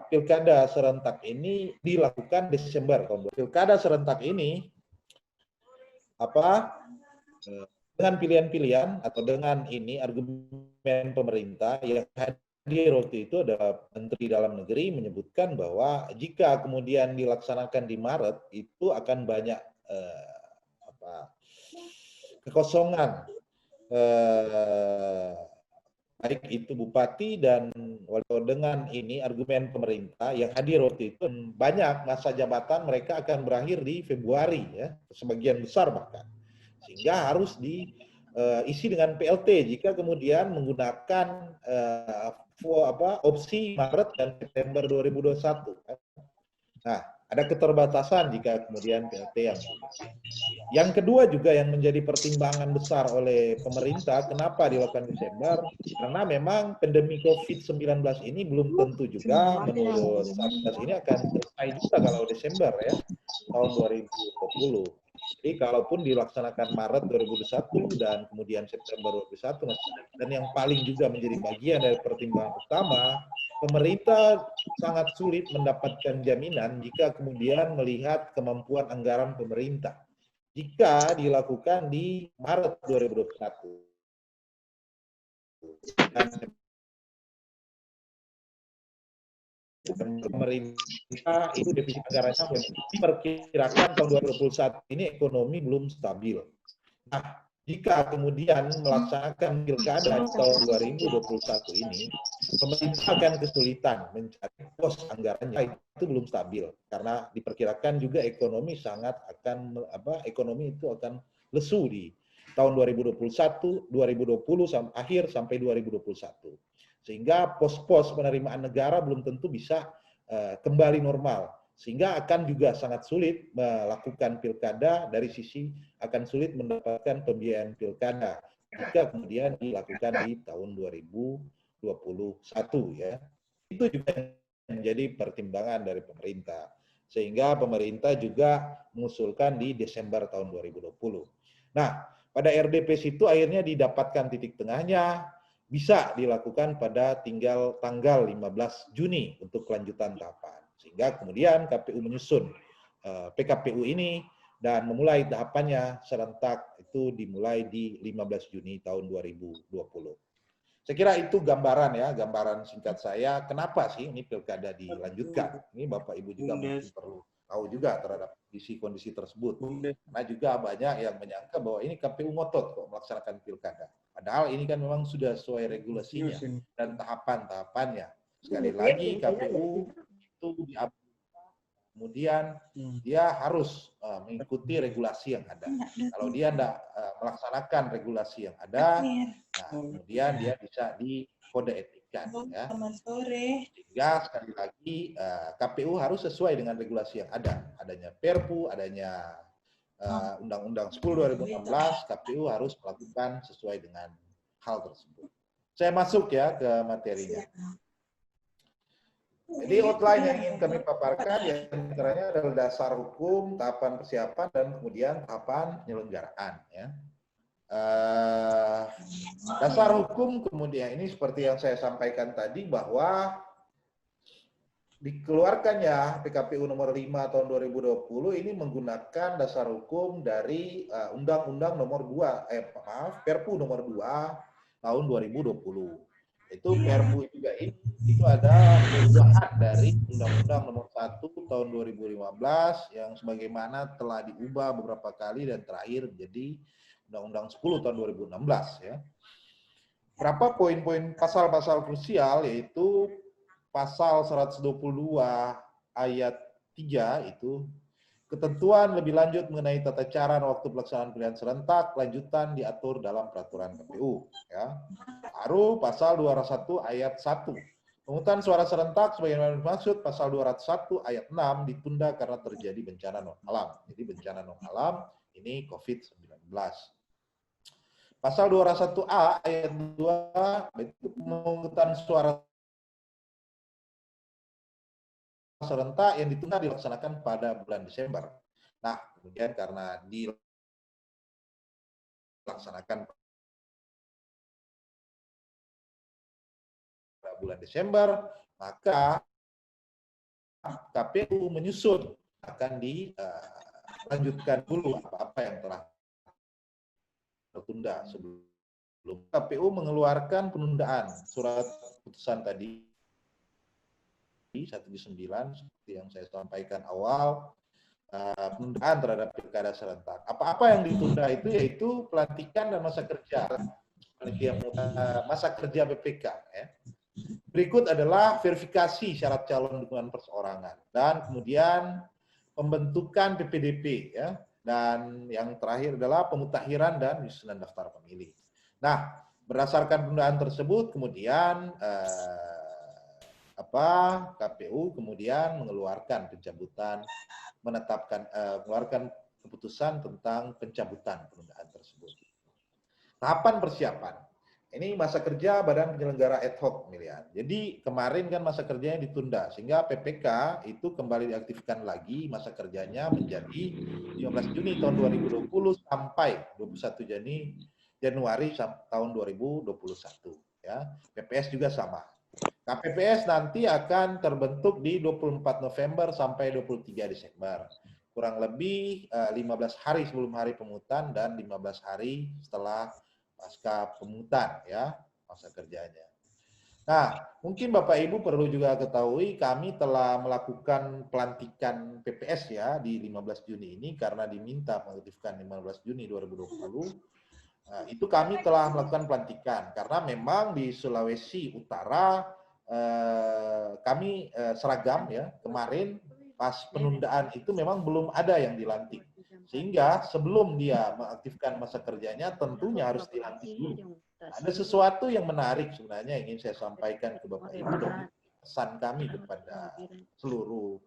pilkada serentak ini dilakukan Desember tahun 2020. Pilkada serentak ini dengan pilihan-pilihan atau dengan ini argumen pemerintah yang hadir waktu itu ada Menteri Dalam Negeri menyebutkan bahwa jika kemudian dilaksanakan di Maret itu akan banyak kekosongan baik itu bupati dan dengan ini argumen pemerintah yang hadir waktu itu banyak masa jabatan mereka akan berakhir di Februari ya sebagian besar bahkan sehingga harus diisi dengan PLT jika kemudian menggunakan opsi Maret dan September 2021. Nah, ada keterbatasan jika kemudian PLT yang kedua juga yang menjadi pertimbangan besar oleh pemerintah kenapa dilakukan Desember karena memang pandemi COVID-19 ini belum tentu juga menurut Satgas ini akan selesai juga kalau Desember ya tahun 2020. Jadi kalaupun dilaksanakan Maret 2021 dan kemudian September 2021 dan yang paling juga menjadi bagian dari pertimbangan utama, pemerintah sangat sulit mendapatkan jaminan jika kemudian melihat kemampuan anggaran pemerintah. Jika dilakukan di Maret 2021. Dan pemerintah itu defisit anggarannya diperkirakan tahun 2021 ini ekonomi belum stabil. Nah, jika kemudian melaksanakan pilkada tahun 2021 ini, pemerintah akan kesulitan mencari pos anggarannya itu belum stabil karena diperkirakan juga ekonomi ekonomi itu akan lesu di tahun 2021, 2020 akhir sampai 2021. Sehingga pos-pos penerimaan negara belum tentu bisa kembali normal. Sehingga akan juga sangat sulit melakukan pilkada dari sisi akan sulit mendapatkan pembiayaan pilkada jika kemudian dilakukan di tahun 2021 ya. Itu juga menjadi pertimbangan dari pemerintah. Sehingga pemerintah juga mengusulkan di Desember tahun 2020. Nah, pada RDP situ akhirnya didapatkan titik tengahnya bisa dilakukan pada tanggal 15 Juni untuk kelanjutan tahapan. Sehingga kemudian KPU menyusun PKPU ini dan memulai tahapannya serentak itu dimulai di 15 Juni tahun 2020. Saya kira itu gambaran ya, gambaran singkat saya. Kenapa sih ini pilkada dilanjutkan? Ini Bapak Ibu juga mungkin perlu tahu juga terhadap kondisi tersebut. Karena juga banyak yang menyangka bahwa ini KPU ngotot kok melaksanakan pilkada. Padahal ini kan memang sudah sesuai regulasinya dan tahapan-tahapannya. Sekali lagi KPU itu diambil, kemudian dia harus mengikuti regulasi yang ada. Kalau dia tidak melaksanakan regulasi yang ada, nah, kemudian dia bisa dikode etikkan. Ya. Sehingga sekali lagi KPU harus sesuai dengan regulasi yang ada. Adanya Perpu, adanya Undang-Undang 10/2016, KPU harus melakukan sesuai dengan hal tersebut. Saya masuk ya ke materinya. Jadi outline yang ingin kami paparkan ya antaranya adalah dasar hukum, tahapan persiapan, dan kemudian tahapan penyelenggaraan. Ya. Dasar hukum kemudian ini seperti yang saya sampaikan tadi bahwa dikeluarkannya PKPU nomor 5 tahun 2020 ini menggunakan dasar hukum dari Undang-Undang nomor 2, Perpu nomor 2 tahun 2020. Itu Perpu juga itu ada perubahan dari Undang-Undang nomor 1 tahun 2015 yang sebagaimana telah diubah beberapa kali dan terakhir menjadi Undang-Undang 10 tahun 2016 ya. Berapa poin-poin pasal-pasal krusial yaitu pasal 122 ayat 3 itu ketentuan lebih lanjut mengenai tata cara dan waktu pelaksanaan pemilihan serentak lanjutan diatur dalam peraturan KPU ya. Baru pasal 201 ayat 1 pemungutan suara serentak sebagaimana dimaksud pasal 201 ayat 6 ditunda karena terjadi bencana non alam. Jadi bencana non alam ini COVID-19. Pasal 201A ayat 2 itu pemungutan suara serentak yang ditunda dilaksanakan pada bulan Desember. Nah, kemudian karena dilaksanakan pada bulan Desember, maka KPU menyusun akan dilanjutkan dulu apa-apa yang telah tertunda sebelum KPU mengeluarkan penundaan surat putusan tadi 179 seperti yang saya sampaikan awal penundaan terhadap pilkada serentak. Apa-apa yang ditunda itu yaitu pelantikan dan masa kerja BPK. Ya. Berikut adalah verifikasi syarat calon dukungan perseorangan dan kemudian pembentukan PPDP ya dan yang terakhir adalah pemutakhiran dan penyusunan daftar pemilih. Nah, berdasarkan penundaan tersebut kemudian KPU kemudian mengeluarkan mengeluarkan keputusan tentang pencabutan penundaan tersebut. Tahapan persiapan. Ini masa kerja Badan Penyelenggara Ad Hoc pemilihan. Jadi kemarin kan masa kerjanya ditunda sehingga PPK itu kembali diaktifkan lagi masa kerjanya menjadi 15 Juni tahun 2020 sampai 21 Januari tahun 2021 ya. PPS juga sama. KPPS nanti akan terbentuk di 24 November sampai 23 Desember. Kurang lebih 15 hari sebelum hari pemungutan dan 15 hari setelah pasca pemungutan ya masa kerjanya. Nah, mungkin Bapak Ibu perlu juga ketahui kami telah melakukan pelantikan PPS ya di 15 Juni ini karena diminta mengaktifkan 15 Juni 2020. Itu kami telah melakukan pelantikan karena memang di Sulawesi Utara kami seragam ya kemarin pas penundaan itu memang belum ada yang dilantik sehingga sebelum dia mengaktifkan masa kerjanya tentunya harus dilantik dulu. Ada sesuatu yang menarik sebenarnya yang ingin saya sampaikan ke Bapak Ibu dan pesan kami kepada seluruh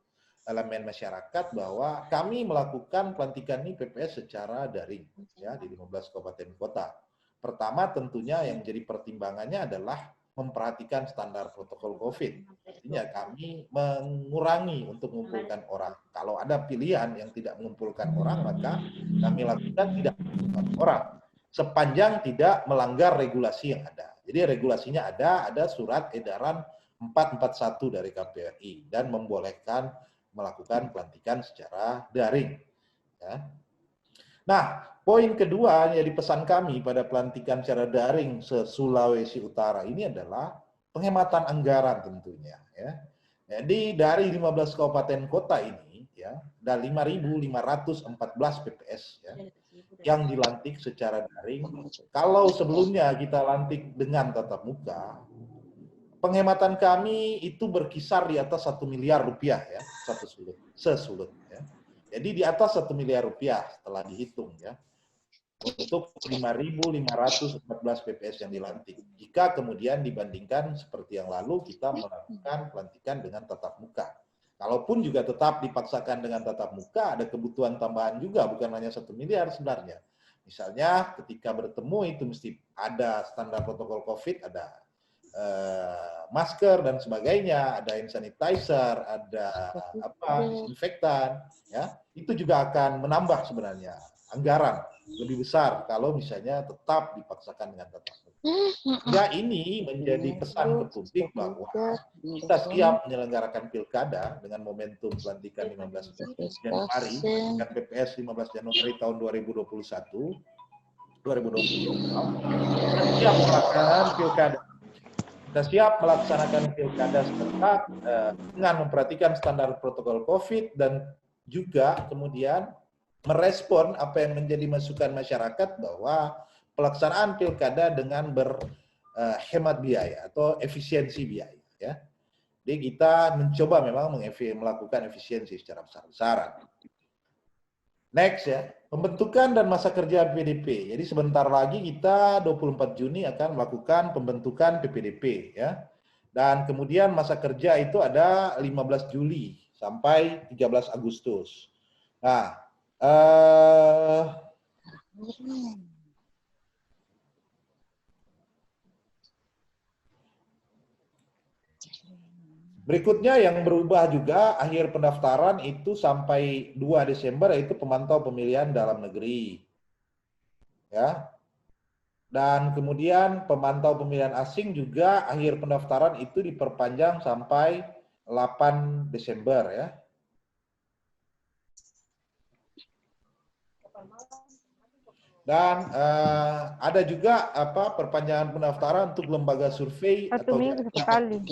elemen masyarakat bahwa kami melakukan pelantikan ini PPS secara daring ya di 15 kabupaten kota. Pertama tentunya yang menjadi pertimbangannya adalah memperhatikan standar protokol COVID. Artinya kami mengurangi untuk mengumpulkan orang. Kalau ada pilihan yang tidak mengumpulkan orang, maka kami lakukan tidak mengumpulkan orang. Sepanjang tidak melanggar regulasi yang ada. Jadi regulasinya ada surat edaran 441 dari KPRI dan membolehkan melakukan pelantikan secara daring. Ya. Nah, poin kedua jadi pesan kami pada pelantikan secara daring se-Sulawesi Utara ini adalah penghematan anggaran tentunya ya. Jadi dari 15 kabupaten kota ini ya, ada 5.514 PPS ya yang dilantik secara daring. Kalau sebelumnya kita lantik dengan tatap muka, penghematan kami itu berkisar di atas 1 miliar rupiah ya, sesulut ya. Jadi di atas 1 miliar rupiah setelah dihitung ya, untuk 5.514 PPS yang dilantik. Jika kemudian dibandingkan seperti yang lalu kita melakukan pelantikan dengan tatap muka. Kalaupun juga tetap dipaksakan dengan tatap muka, ada kebutuhan tambahan juga, bukan hanya 1 miliar sebenarnya. Misalnya ketika bertemu itu mesti ada standar protokol COVID, ada masker dan sebagainya, ada hand sanitizer, ada disinfektan, ya itu juga akan menambah sebenarnya anggaran lebih besar kalau misalnya tetap dipaksakan dengan tatap muka. Ya ini menjadi pesan ke publik bahwa kita siap menyelenggarakan pilkada dengan momentum pelantikan 15 Januari dengan PPS 15 Januari tahun 2021. 2020. Kita siap melaksanakan pilkada. Kita siap melaksanakan pilkada serentak dengan memperhatikan standar protokol COVID dan juga kemudian merespon apa yang menjadi masukan masyarakat bahwa pelaksanaan pilkada dengan berhemat biaya atau efisiensi biaya. Ya. Jadi kita mencoba memang melakukan efisiensi secara besar-besaran. Next ya, pembentukan dan masa kerja PPDP. Jadi sebentar lagi kita 24 Juni akan melakukan pembentukan PPDP ya. Dan kemudian masa kerja itu ada 15 Juli sampai 13 Agustus. Nah, berikutnya yang berubah juga akhir pendaftaran itu sampai 2 Desember yaitu pemantau pemilihan dalam negeri. Ya. Dan kemudian pemantau pemilihan asing juga akhir pendaftaran itu diperpanjang sampai 8 Desember ya. Dan ada juga perpanjangan pendaftaran untuk lembaga survei atau minggu sekali.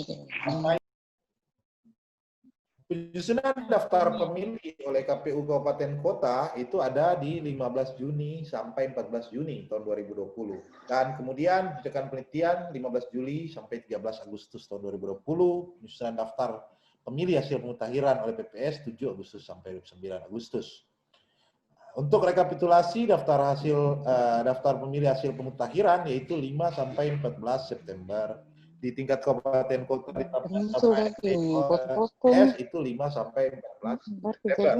Penyusunan daftar pemilih oleh KPU Kabupaten Kota itu ada di 15 Juni sampai 14 Juni tahun 2020. Dan kemudian pengecekan penelitian 15 Juli sampai 13 Agustus tahun 2020. Penyusunan daftar pemilih hasil pemutahiran oleh PPS 7 Agustus sampai 9 Agustus. Untuk rekapitulasi daftar pemilih hasil pemutahiran yaitu 5 sampai 14 September. Di tingkat kabupaten kota ditetapkan PPS itu 5 sampai 14 September.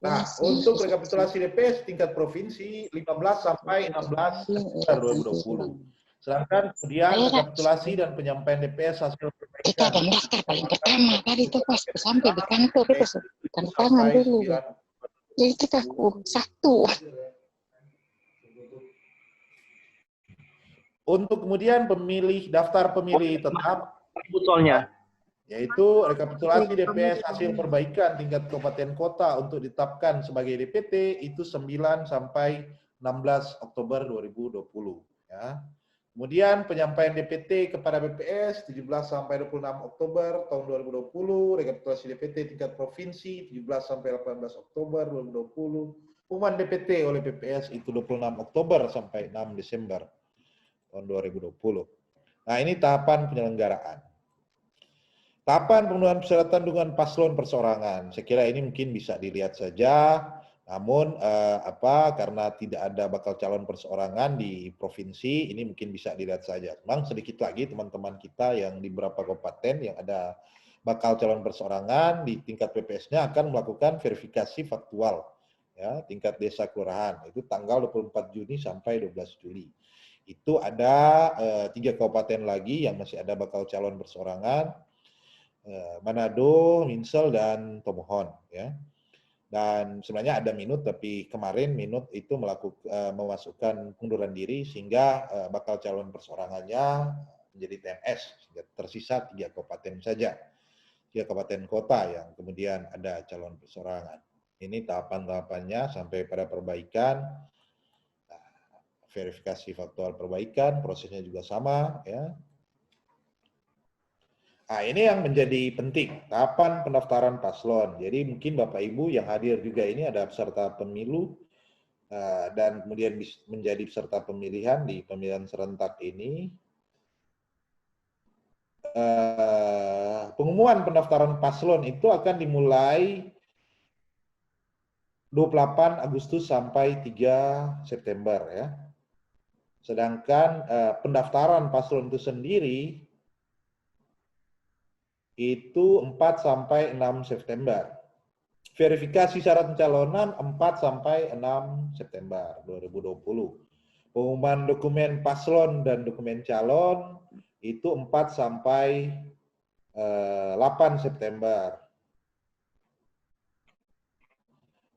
Nah, untuk rekapitulasi DPS tingkat provinsi 15 sampai 16 September 2020. Sedangkan kemudian rekapitulasi dan penyampaian DPS hasil perbaikan. Kita ada daftar paling pertama tadi itu pas sampai di kantor itu tanda tangan dulu. Jadi kita satu. Untuk kemudian daftar pemilih tetap, yaitu rekapitulasi DPS hasil perbaikan tingkat kabupaten kota untuk ditetapkan sebagai DPT itu 9 sampai 16 Oktober 2020. Ya. Kemudian penyampaian DPT kepada BPS 17 sampai 26 Oktober tahun 2020, rekapitulasi DPT tingkat provinsi 17 sampai 18 Oktober 2020, pengumuman DPT oleh BPS itu 26 Oktober sampai 6 Desember tahun 2020. Nah, ini tahapan penyelenggaraan. Tahapan pemenuhan persyaratan dukungan paslon perseorangan. Saya kira ini mungkin bisa dilihat saja, namun karena tidak ada bakal calon perseorangan di provinsi, ini mungkin bisa dilihat saja. Memang sedikit lagi teman-teman kita yang di beberapa kabupaten yang ada bakal calon perseorangan di tingkat PPS-nya akan melakukan verifikasi faktual ya, tingkat desa kelurahan. Itu tanggal 24 Juni sampai 12 Juli. Itu ada 3 kabupaten lagi yang masih ada bakal calon perseorangan, Manado, Minsel, dan Tomohon. Ya. Dan sebenarnya ada Minut, tapi kemarin Minut itu memasukkan pengunduran diri sehingga bakal calon perseorangannya menjadi TMS, sehingga tersisa 3 kabupaten saja, 3 kabupaten kota yang kemudian ada calon perseorangan. Ini tahapan-tahapannya sampai pada perbaikan, verifikasi faktual perbaikan, prosesnya juga sama, ya. Nah, ini yang menjadi penting, tahapan pendaftaran paslon. Jadi mungkin Bapak Ibu yang hadir juga ini ada peserta pemilu dan kemudian menjadi peserta pemilihan di pemilihan serentak ini. Pengumuman pendaftaran paslon itu akan dimulai 28 Agustus sampai 3 September ya. Sedangkan pendaftaran paslon itu sendiri itu 4 sampai 6 September. Verifikasi syarat pencalonan 4 sampai 6 September 2020. Pengumuman dokumen paslon dan dokumen calon itu 4 sampai 8 September.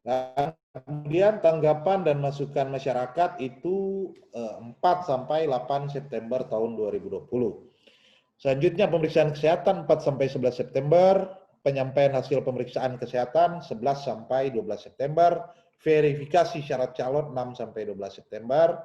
Dan kemudian tanggapan dan masukan masyarakat itu 4 sampai 8 September tahun 2020. Selanjutnya pemeriksaan kesehatan 4 sampai 11 September, penyampaian hasil pemeriksaan kesehatan 11 sampai 12 September, verifikasi syarat calon 6 sampai 12 September,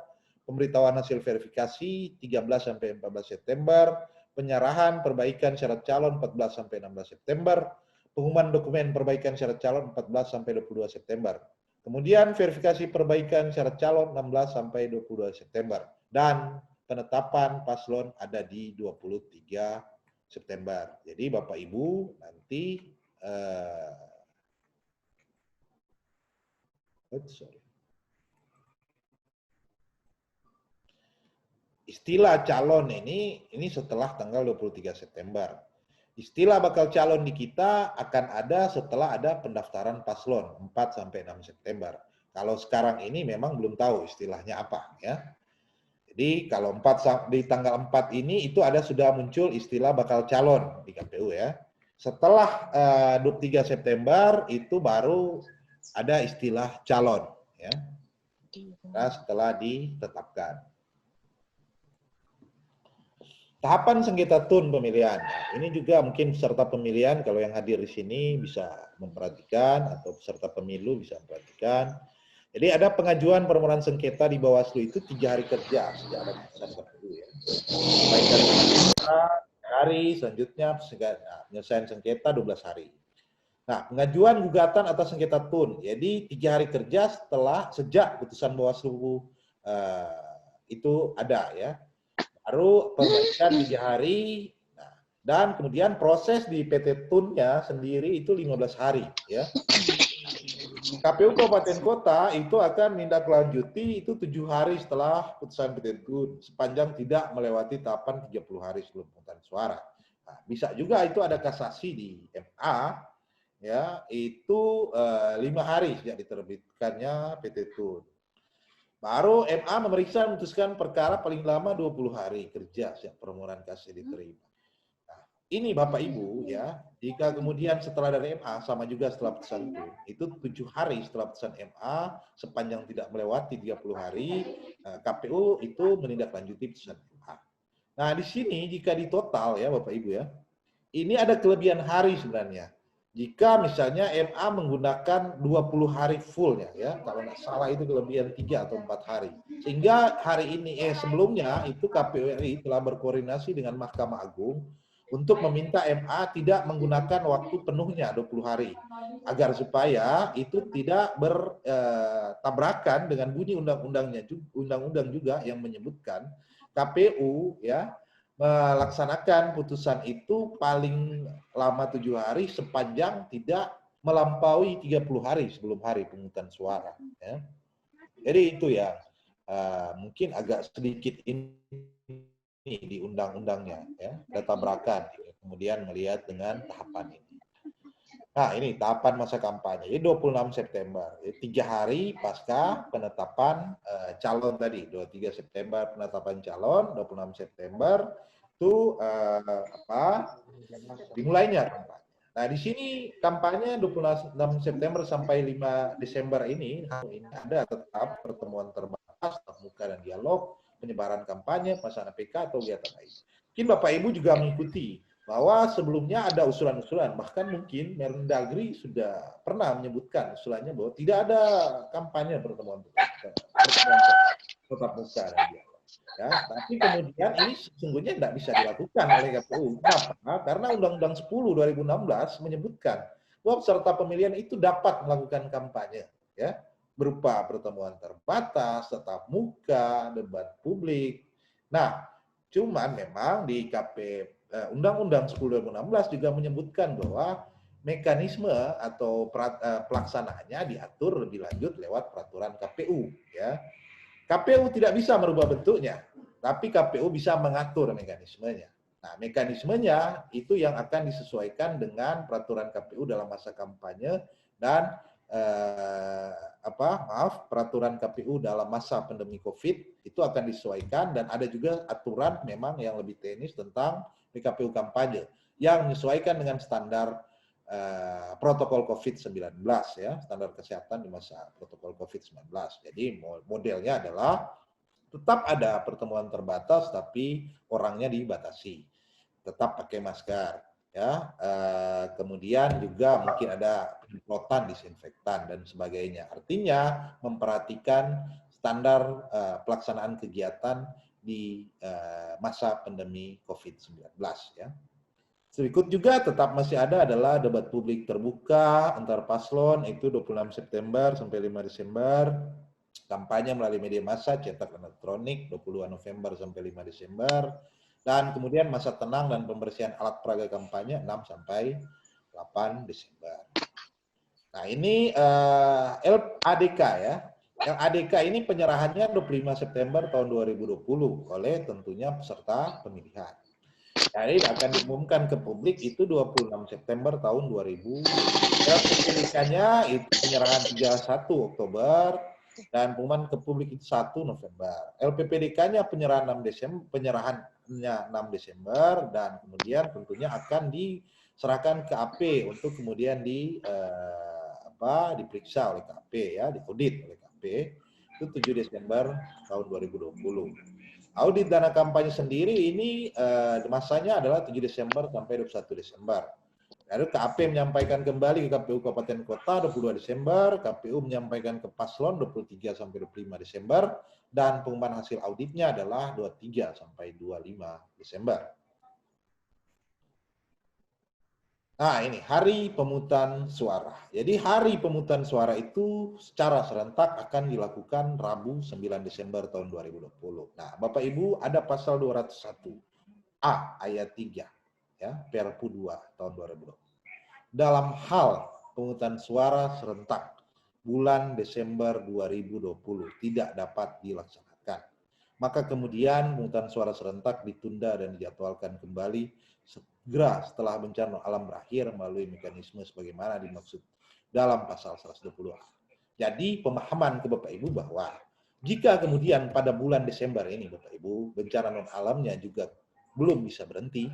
pemberitahuan hasil verifikasi 13 sampai 14 September, penyerahan perbaikan syarat calon 14 sampai 16 September, pengumuman dokumen perbaikan syarat calon 14 sampai 22 September. Kemudian verifikasi perbaikan syarat calon 16 sampai 22 September dan penetapan paslon ada di 23 September. Jadi Bapak Ibu nanti istilah calon ini setelah tanggal 23 September. Istilah bakal calon di kita akan ada setelah ada pendaftaran paslon 4 sampai 6 September. Kalau sekarang ini memang belum tahu istilahnya apa ya. Jadi kalau di tanggal 4 ini itu sudah muncul istilah bakal calon di KPU ya. Setelah 23 September itu baru ada istilah calon ya. Nah, setelah ditetapkan. Tahapan sengketa tun pemilihan. Nah, ini juga mungkin peserta pemilihan kalau yang hadir di sini bisa memperhatikan atau peserta pemilu bisa memperhatikan. Jadi ada pengajuan permohonan sengketa di Bawaslu itu 3 hari kerja sejak ada putusan KPU ya. Perbaikan sengketa hari, selanjutnya penyelesaian sengketa 12 hari. Nah, pengajuan gugatan atas sengketa tun. Jadi 3 hari kerja sejak putusan Bawaslu itu ada ya. Baru perbaikan 3 hari. Nah, dan kemudian proses di PT Tunnya sendiri itu 15 hari ya. KPU Kabupaten Kota itu akan menindaklanjuti itu 7 hari setelah putusan PT Tun sepanjang tidak melewati tahapan 30 hari sebelum pemungutan suara. Nah, bisa juga itu ada kasasi di MA ya, itu 5 hari sejak diterbitkannya PT Tun. Baru MA memeriksa memutuskan perkara paling lama 20 hari kerja sejak permohonan kasasi diterima. Ini Bapak Ibu ya, jika kemudian setelah dari MA sama juga setelah putusan itu 7 hari setelah putusan MA sepanjang tidak melewati 30 hari KPU itu menindaklanjuti putusan MA. Nah, di sini jika ditotal ya Bapak Ibu ya, ini ada kelebihan hari sebenarnya. Jika misalnya MA menggunakan 20 hari fullnya ya, kalau nggak salah itu kelebihan 3 atau 4 hari. Sehingga hari ini sebelumnya itu KPU RI telah berkoordinasi dengan Mahkamah Agung untuk meminta MA tidak menggunakan waktu penuhnya 20 hari agar supaya itu tidak bertabrakan dengan bunyi undang-undang juga yang menyebutkan KPU ya melaksanakan putusan itu paling lama 7 hari sepanjang tidak melampaui 30 hari sebelum hari pemungutan suara ya. Jadi itu ya mungkin agak sedikit ini di undang-undangnya ya, ada tabrakan kemudian melihat dengan tahapan ini. Nah, ini tahapan masa kampanye. Jadi 26 September, 3 hari pasca penetapan calon tadi, 23 September penetapan calon, 26 September itu dimulainya kampanye. Nah, di sini kampanye 26 September sampai 5 Desember ini ada tetap pertemuan terbatas, tatap muka dan dialog, penyebaran kampanye, pelaksanaan PK atau kegiatan lain. Mungkin Bapak Ibu juga mengikuti bahwa sebelumnya ada usulan-usulan, bahkan mungkin Mendagri sudah pernah menyebutkan usulannya bahwa tidak ada kampanye pertemuan tatap muka dan dialog. Ya, tapi kemudian ini sesungguhnya tidak bisa dilakukan oleh KPU. Kenapa? Karena Undang-Undang 10 2016 menyebutkan bahwa peserta pemilihan itu dapat melakukan kampanye, ya, berupa pertemuan terbatas, tatap muka, debat publik. Nah, cuman memang di Undang-Undang 10 2016 juga menyebutkan bahwa mekanisme atau pelaksanaannya diatur lebih lanjut lewat peraturan KPU, ya. KPU tidak bisa merubah bentuknya, tapi KPU bisa mengatur mekanismenya. Nah, mekanismenya itu yang akan disesuaikan dengan peraturan KPU dalam masa kampanye dan peraturan KPU dalam masa pandemi COVID itu akan disesuaikan, dan ada juga aturan memang yang lebih teknis tentang PKPU kampanye yang menyesuaikan dengan standar protokol COVID-19, ya, standar kesehatan di masa protokol COVID-19. Jadi modelnya adalah tetap ada pertemuan terbatas tapi orangnya dibatasi, tetap pakai masker, ya, kemudian juga mungkin ada penyemprotan disinfektan dan sebagainya. Artinya memperhatikan standar pelaksanaan kegiatan di masa pandemi COVID-19, ya. Berikut juga tetap masih ada adalah debat publik terbuka antar paslon, itu 26 September sampai 5 Desember. Kampanye melalui media massa, cetak elektronik 22 November sampai 5 Desember. Dan kemudian masa tenang dan pembersihan alat peraga kampanye 6 sampai 8 Desember. Nah, ini LADK, ya. LADK ini penyerahannya 25 September tahun 2020 oleh tentunya peserta pemilihan. Jadi akan diumumkan ke publik itu 26 September tahun 2000. LPPDK-nya itu penyerahan 31 Oktober dan pengumuman ke publik itu 1 November. LPPDK-nya penyerahan 6 Desember, penyerahannya 6 Desember, dan kemudian tentunya akan diserahkan ke AP untuk kemudian diperiksa oleh KP, ya, diaudit oleh KP. Itu 7 Desember tahun 2020. Audit dana kampanye sendiri ini masanya adalah 7 Desember sampai 21 Desember. Lalu KAP menyampaikan kembali ke KPU Kabupaten Kota 22 Desember, KPU menyampaikan ke paslon 23 sampai 25 Desember, dan pengumuman hasil auditnya adalah 23 sampai 25 Desember. Nah, ini hari pemungutan suara. Jadi hari pemungutan suara itu secara serentak akan dilakukan Rabu 9 Desember tahun 2020. Nah, Bapak Ibu, ada pasal 201A ayat 3, ya, Perpu 2 tahun 2020. Dalam hal pemungutan suara serentak bulan Desember 2020 tidak dapat dilaksanakan, maka kemudian pemungutan suara serentak ditunda dan dijadwalkan kembali segera setelah bencana alam berakhir melalui mekanisme sebagaimana dimaksud dalam pasal 120A. Jadi pemahaman ke Bapak Ibu bahwa jika kemudian pada bulan Desember ini Bapak Ibu bencana non alamnya juga belum bisa berhenti,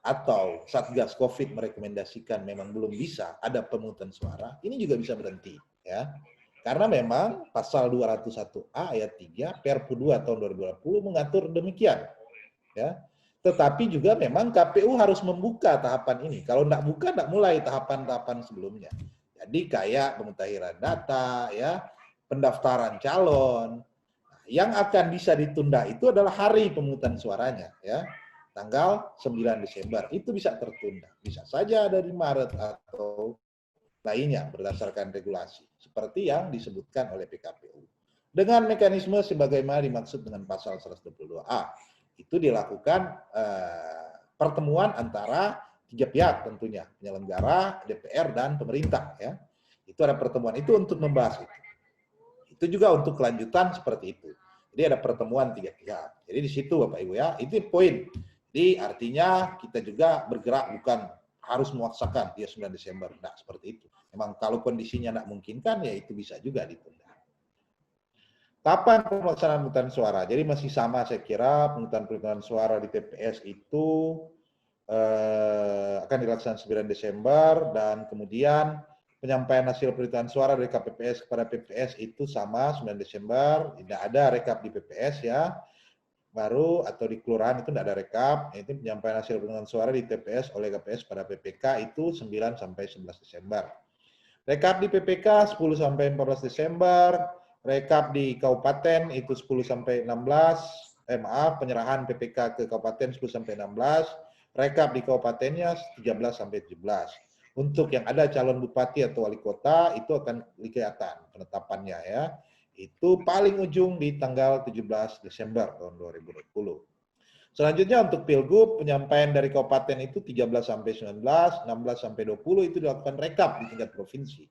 atau Satgas Covid merekomendasikan memang belum bisa ada pemungutan suara, ini juga bisa berhenti, ya. Karena memang pasal 201A ayat 3 Perpu 2 tahun 2020 mengatur demikian, ya. Tetapi juga memang KPU harus membuka tahapan ini. Kalau tidak buka, tidak mulai tahapan-tahapan sebelumnya. Jadi kayak pemutahiran data, ya, pendaftaran calon. Yang akan bisa ditunda itu adalah hari pemungutan suaranya, ya, tanggal 9 Desember. Itu bisa tertunda. Bisa saja dari Maret atau lainnya berdasarkan regulasi. Seperti yang disebutkan oleh PKPU. Dengan mekanisme sebagaimana dimaksud dengan pasal 122A. Itu dilakukan pertemuan antara 3 pihak tentunya, penyelenggara, DPR, dan pemerintah, ya. Itu ada pertemuan itu untuk membahas itu. Itu juga untuk kelanjutan seperti itu. Jadi ada pertemuan 3 pihak. Jadi di situ Bapak Ibu, ya, itu poin. Jadi artinya kita juga bergerak, bukan harus memaksakan dia 9 Desember. Nah, seperti itu. Memang kalau kondisinya tidak memungkinkan, ya itu bisa juga ditunda. Kapan pelaksanaan pemungutan suara? Jadi masih sama saya kira, pemungutan suara di TPS itu akan dilaksanakan 9 Desember, dan kemudian penyampaian hasil pemungutan suara dari KPPS kepada PPS itu sama 9 Desember, tidak ada rekap di PPS, ya. baru atau di kelurahan itu tidak ada rekap, itu penyampaian hasil penghitungan suara di TPS oleh KPS pada PPK itu 9 sampai 11 Desember. Rekap di PPK 10 sampai 14 Desember, rekap di kabupaten itu 10 sampai 16, penyerahan PPK ke kabupaten 10 sampai 16, rekap di kabupatennya 13 sampai 17. Untuk yang ada calon bupati atau wali kota itu akan kelihatan penetapannya ya. Itu paling ujung di tanggal 17 Desember tahun 2020. Selanjutnya untuk Pilgub, penyampaian dari kabupaten itu 13 sampai 19, 16 sampai 20 itu dilakukan rekap di tingkat provinsi.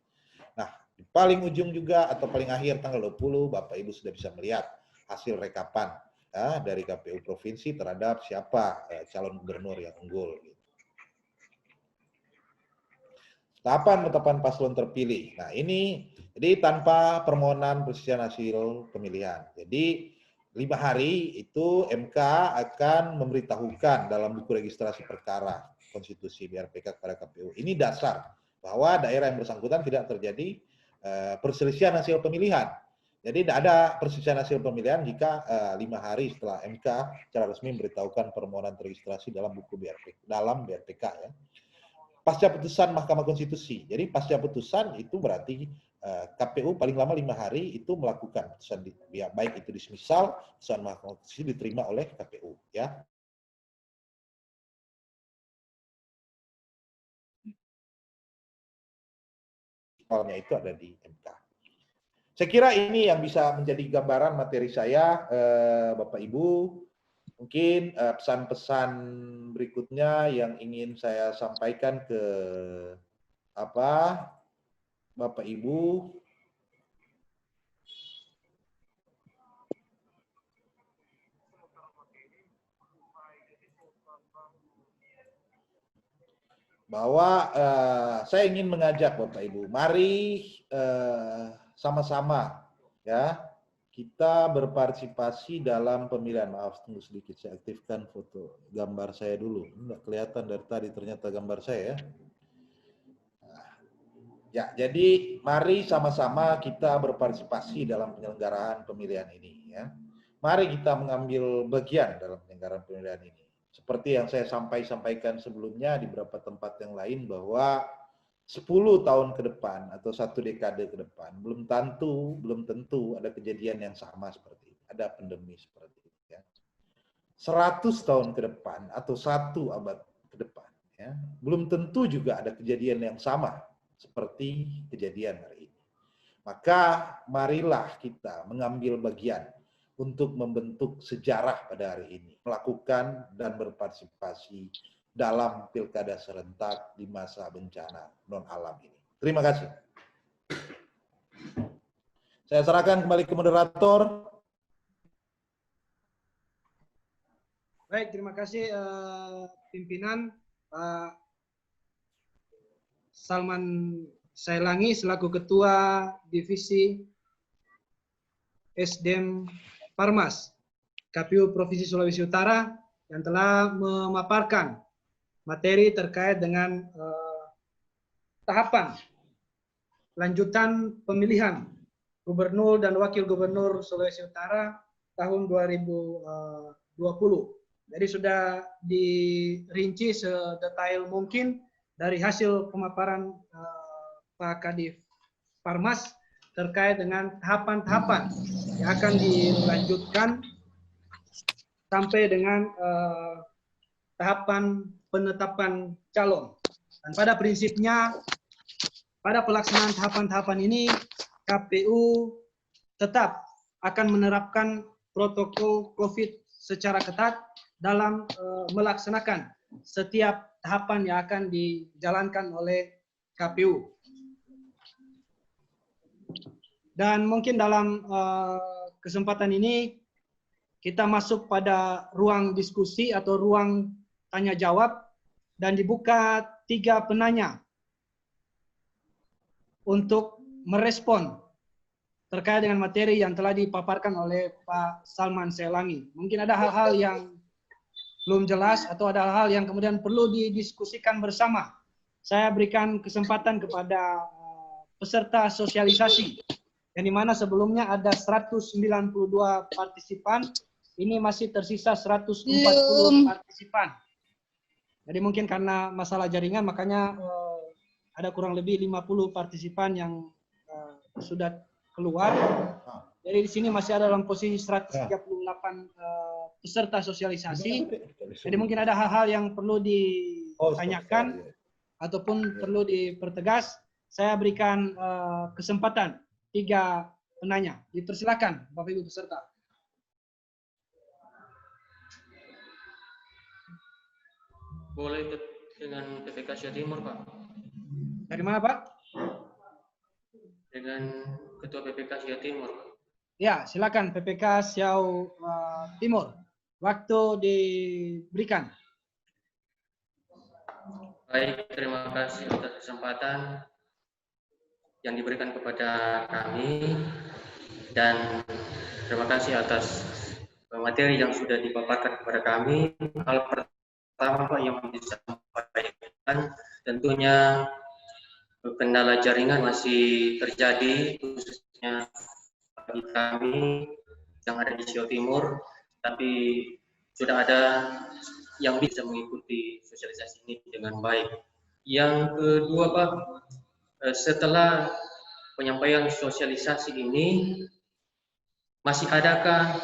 Nah, di paling ujung juga atau paling akhir tanggal 20, Bapak Ibu sudah bisa melihat hasil rekapan ya, dari KPU provinsi terhadap siapa calon gubernur yang unggul. Tahapan penetapan paslon terpilih. Nah ini, jadi tanpa permohonan perselisihan hasil pemilihan. Jadi 5 hari itu MK akan memberitahukan dalam buku registrasi perkara konstitusi BRPK kepada KPU. Ini dasar bahwa daerah yang bersangkutan tidak terjadi perselisihan hasil pemilihan. Jadi tidak ada perselisihan hasil pemilihan jika 5 hari setelah MK secara resmi memberitahukan permohonan registrasi dalam buku BRPK ya. Pasca putusan Mahkamah Konstitusi. Jadi pasca putusan itu berarti KPU paling lama 5 hari itu melakukan putusan baik itu dismisal, putusan Mahkamah Konstitusi diterima oleh KPU ya. Soalnya itu ada di MK. Saya kira ini yang bisa menjadi gambaran materi saya, Bapak Ibu. Mungkin pesan-pesan berikutnya yang ingin saya sampaikan ke Bapak Ibu. Bahwa saya ingin mengajak Bapak Ibu, mari sama-sama ya kita berpartisipasi dalam pemilihan. Maaf, tunggu sedikit, saya aktifkan foto gambar saya dulu. Enggak kelihatan dari tadi ternyata gambar saya ya. Ya, jadi mari sama-sama kita berpartisipasi dalam penyelenggaraan pemilihan ini ya. Mari kita mengambil bagian dalam penyelenggaraan pemilihan ini. Seperti yang saya sampaikan sebelumnya di beberapa tempat yang lain bahwa 10 tahun ke depan atau 1 dekade ke depan belum tentu ada kejadian yang sama seperti ini, ada pandemi seperti ini ya. 100 tahun ke depan atau 1 abad ke depan ya, belum tentu juga ada kejadian yang sama seperti kejadian hari ini. Maka marilah kita mengambil bagian untuk membentuk sejarah pada hari ini, melakukan dan berpartisipasi dalam pilkada serentak di masa bencana non-alam ini. Terima kasih. Saya serahkan kembali ke moderator. Baik, terima kasih pimpinan Pak Salman Sailangi selaku Ketua Divisi SDM Parmas KPU Provinsi Sulawesi Utara yang telah memaparkan materi terkait dengan tahapan lanjutan pemilihan Gubernur dan Wakil Gubernur Sulawesi Utara tahun 2020. Jadi sudah dirinci sedetail mungkin dari hasil pemaparan Pak Kadif Parmas terkait dengan tahapan-tahapan yang akan dilanjutkan sampai dengan tahapan penetapan calon. Dan pada prinsipnya, pada pelaksanaan tahapan-tahapan ini, KPU tetap akan menerapkan protokol COVID secara ketat dalam melaksanakan setiap tahapan yang akan dijalankan oleh KPU. Dan mungkin dalam kesempatan ini, kita masuk pada ruang diskusi atau ruang tanya jawab dan dibuka 3 penanya untuk merespon terkait dengan materi yang telah dipaparkan oleh Pak Salman Sailangi. Mungkin ada hal-hal yang belum jelas atau ada hal-hal yang kemudian perlu didiskusikan bersama. Saya berikan kesempatan kepada peserta sosialisasi, yang dimana sebelumnya ada 192 partisipan ini masih tersisa 140 Belum. partisipan. Jadi mungkin karena masalah jaringan makanya ada kurang lebih 50 partisipan yang sudah keluar. Jadi di sini masih ada dalam posisi 138 peserta sosialisasi. Jadi mungkin ada hal-hal yang perlu ditanyakan ataupun perlu dipertegas. Saya berikan kesempatan 3 penanya. Dipersilakan Bapak Ibu peserta. Boleh dengan PPK Asia Timur, Pak. Dari mana, Pak? Dengan Ketua PPK Asia Timur. Ya, silakan PPK Siau Timur. Waktu diberikan. Baik, terima kasih atas kesempatan yang diberikan kepada kami dan terima kasih atas materi yang sudah dipaparkan kepada kami. Hal pertama Pak yang bisa sampaikan tentunya kendala jaringan masih terjadi khususnya bagi kami yang ada di Siau Timur, tapi sudah ada yang bisa mengikuti sosialisasi ini dengan baik. Yang kedua Pak, setelah penyampaian sosialisasi ini masih adakah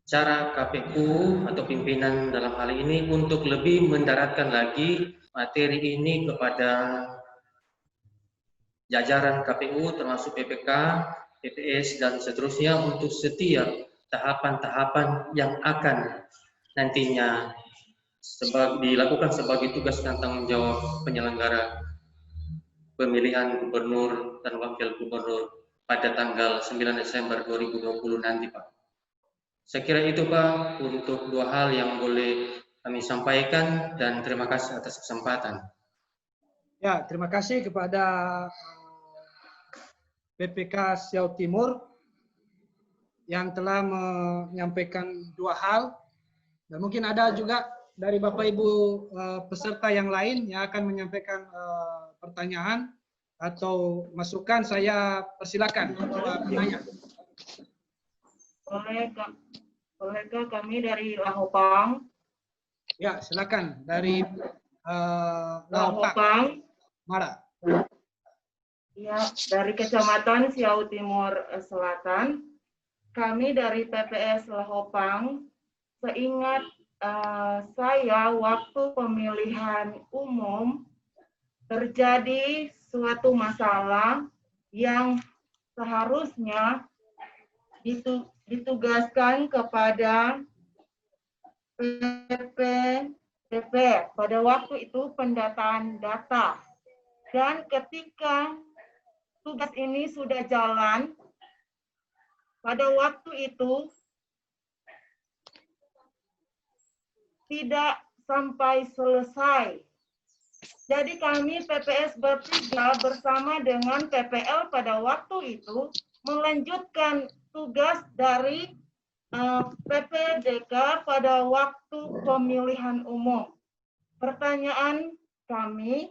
cara KPU atau pimpinan dalam hal ini untuk lebih mendaratkan lagi materi ini kepada jajaran KPU termasuk PPK, PPS dan seterusnya untuk setiap tahapan-tahapan yang akan nantinya dilakukan sebagai tugas dan tanggung jawab penyelenggara pemilihan gubernur dan wakil gubernur pada tanggal 9 Desember 2020 nanti Pak. Saya kira itu Pak untuk 2 hal yang boleh kami sampaikan dan terima kasih atas kesempatan. Ya, terima kasih kepada PPK Siau Timur yang telah menyampaikan 2 hal dan mungkin ada juga dari Bapak Ibu peserta yang lain yang akan menyampaikan pertanyaan atau masukan. Saya persilakan Bapak penanya. Bolehkah kami dari Lahopang? Ya, silakan dari Lahopang. Mara. Ya, dari Kecamatan Siau Timur Selatan. Kami dari PPS Lahopang, seingat saya waktu pemilihan umum terjadi suatu masalah yang seharusnya ditugaskan kepada PPDP pada waktu itu pendataan data. Dan ketika tugas ini sudah jalan, pada waktu itu tidak sampai selesai. Jadi kami PPS bertiga bersama dengan PPL pada waktu itu melanjutkan tugas dari PPDK pada waktu pemilihan umum. Pertanyaan kami,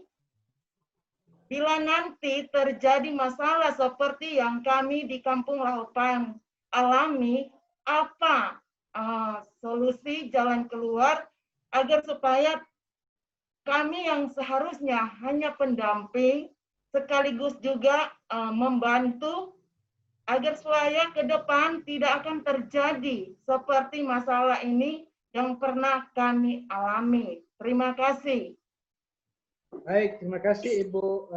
bila nanti terjadi masalah seperti yang kami di Kampung Lahopang alami, apa solusi jalan keluar agar supaya kami yang seharusnya hanya pendamping sekaligus juga membantu agar supaya ke depan tidak akan terjadi seperti masalah ini yang pernah kami alami. Terima kasih. Baik, terima kasih Ibu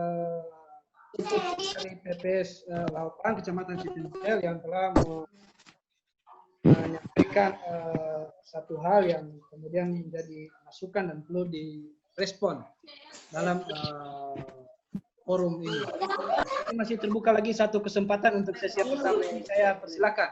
dari PPS Lahopang, Kecamatan Cipintel yang telah menyampaikan satu hal yang kemudian menjadi masukan dan perlu direspon dalam forum ini. Ini masih terbuka lagi satu kesempatan untuk sesi yang pertama ini. Saya persilakan.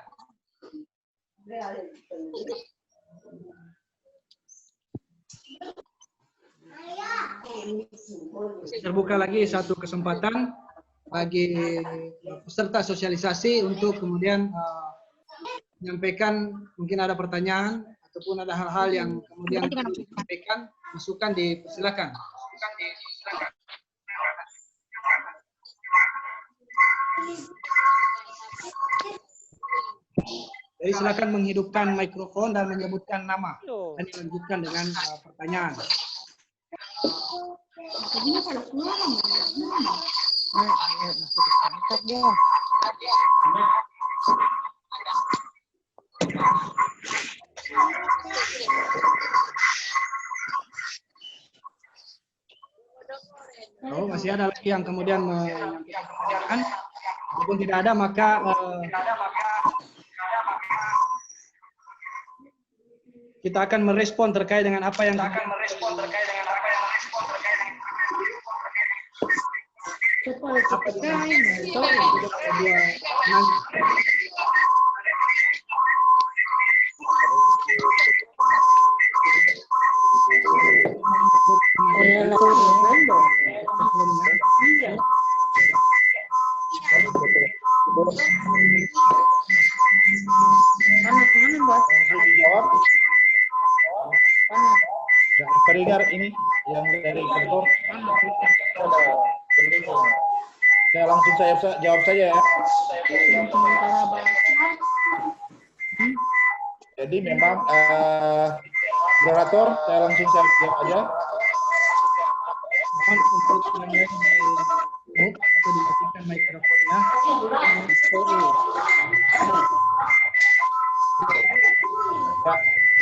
Terbuka lagi satu kesempatan bagi peserta sosialisasi untuk kemudian menyampaikan, mungkin ada pertanyaan ataupun ada hal-hal yang kemudian disampaikan, masukan, dipersilakan. Jadi silakan menghidupkan mikrofon dan menyebutkan nama. Dan dilanjutkan dengan pertanyaan. Oh, masih ada lagi yang kemudian menyampaikan pertanyaan. Walaupun tidak ada, maka kita akan merespon terkait dengan apa yang Perigar ini yang dari kantor. Ya, langsung saya jawab saja ya. Jadi memang moderator, saya langsung jawab aja. mohon untuk yang lain di-mute atau dimatikan mikrofonnya. Ya,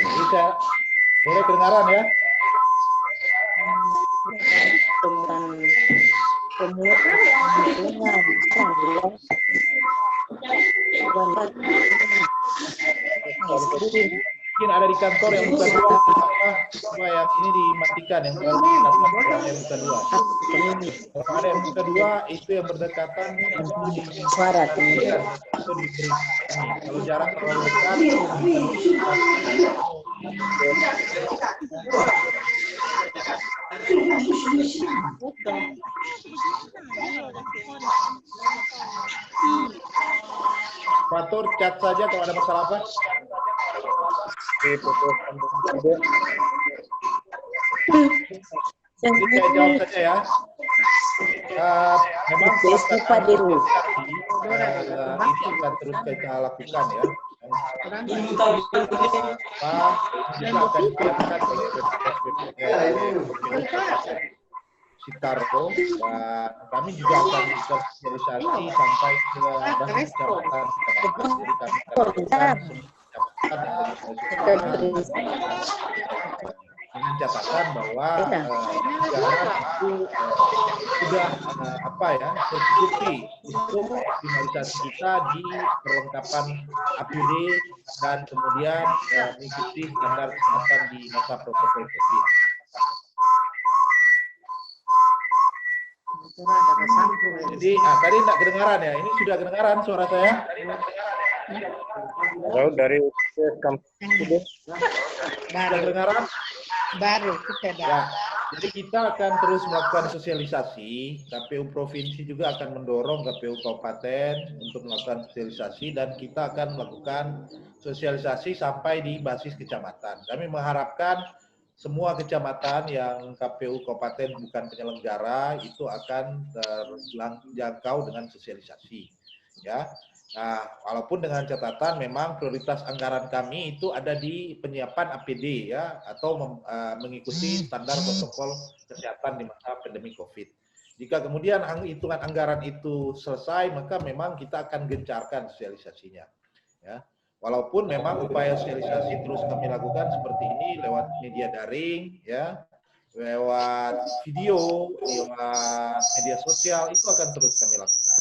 jadi saya boleh kedengaran ya. Mungkin ada di kantor yang buka dua, coba yang ini dimatikan, yang buka dua. Kalau ada yang buka dua, itu yang berdekatan suara itu diberi. Kalau jarak terlalu dekat, Fatur chat saja kalau ada masalah apa. Jadi saya jawab saja ya. Memang ini akan terus kita lakukan ya. Sitarto, dan kami juga akan sosialisasi sampai ke basis kecamatan. Jadi kami dengan catatan bahwa itu sudah terbukti untuk optimalisasi kita di perlengkapan APD dan kemudian mengikuti standar kesehatan di masa protokol COVID. Jadi tadi tidak kedengaran ya, ini sudah kedengaran suara saya? Kalau dari Sudah kedengaran? Baru kita ya. Jadi kita akan terus melakukan sosialisasi. KPU Provinsi juga akan mendorong KPU Kabupaten untuk melakukan sosialisasi dan kita akan melakukan sosialisasi sampai di basis kecamatan. Kami mengharapkan semua kecamatan yang KPU Kabupaten bukan penyelenggara itu akan terjangkau dengan sosialisasi. Ya. Nah, walaupun dengan catatan memang prioritas anggaran kami itu ada di penyiapan APD ya atau mengikuti standar protokol kesehatan di masa pandemi COVID. Jika kemudian hitungan anggaran itu selesai, maka memang kita akan gencarkan sosialisasinya. Ya. Walaupun memang upaya sosialisasi terus kami lakukan seperti ini lewat media daring, ya, lewat video, lewat media sosial itu akan terus kami lakukan.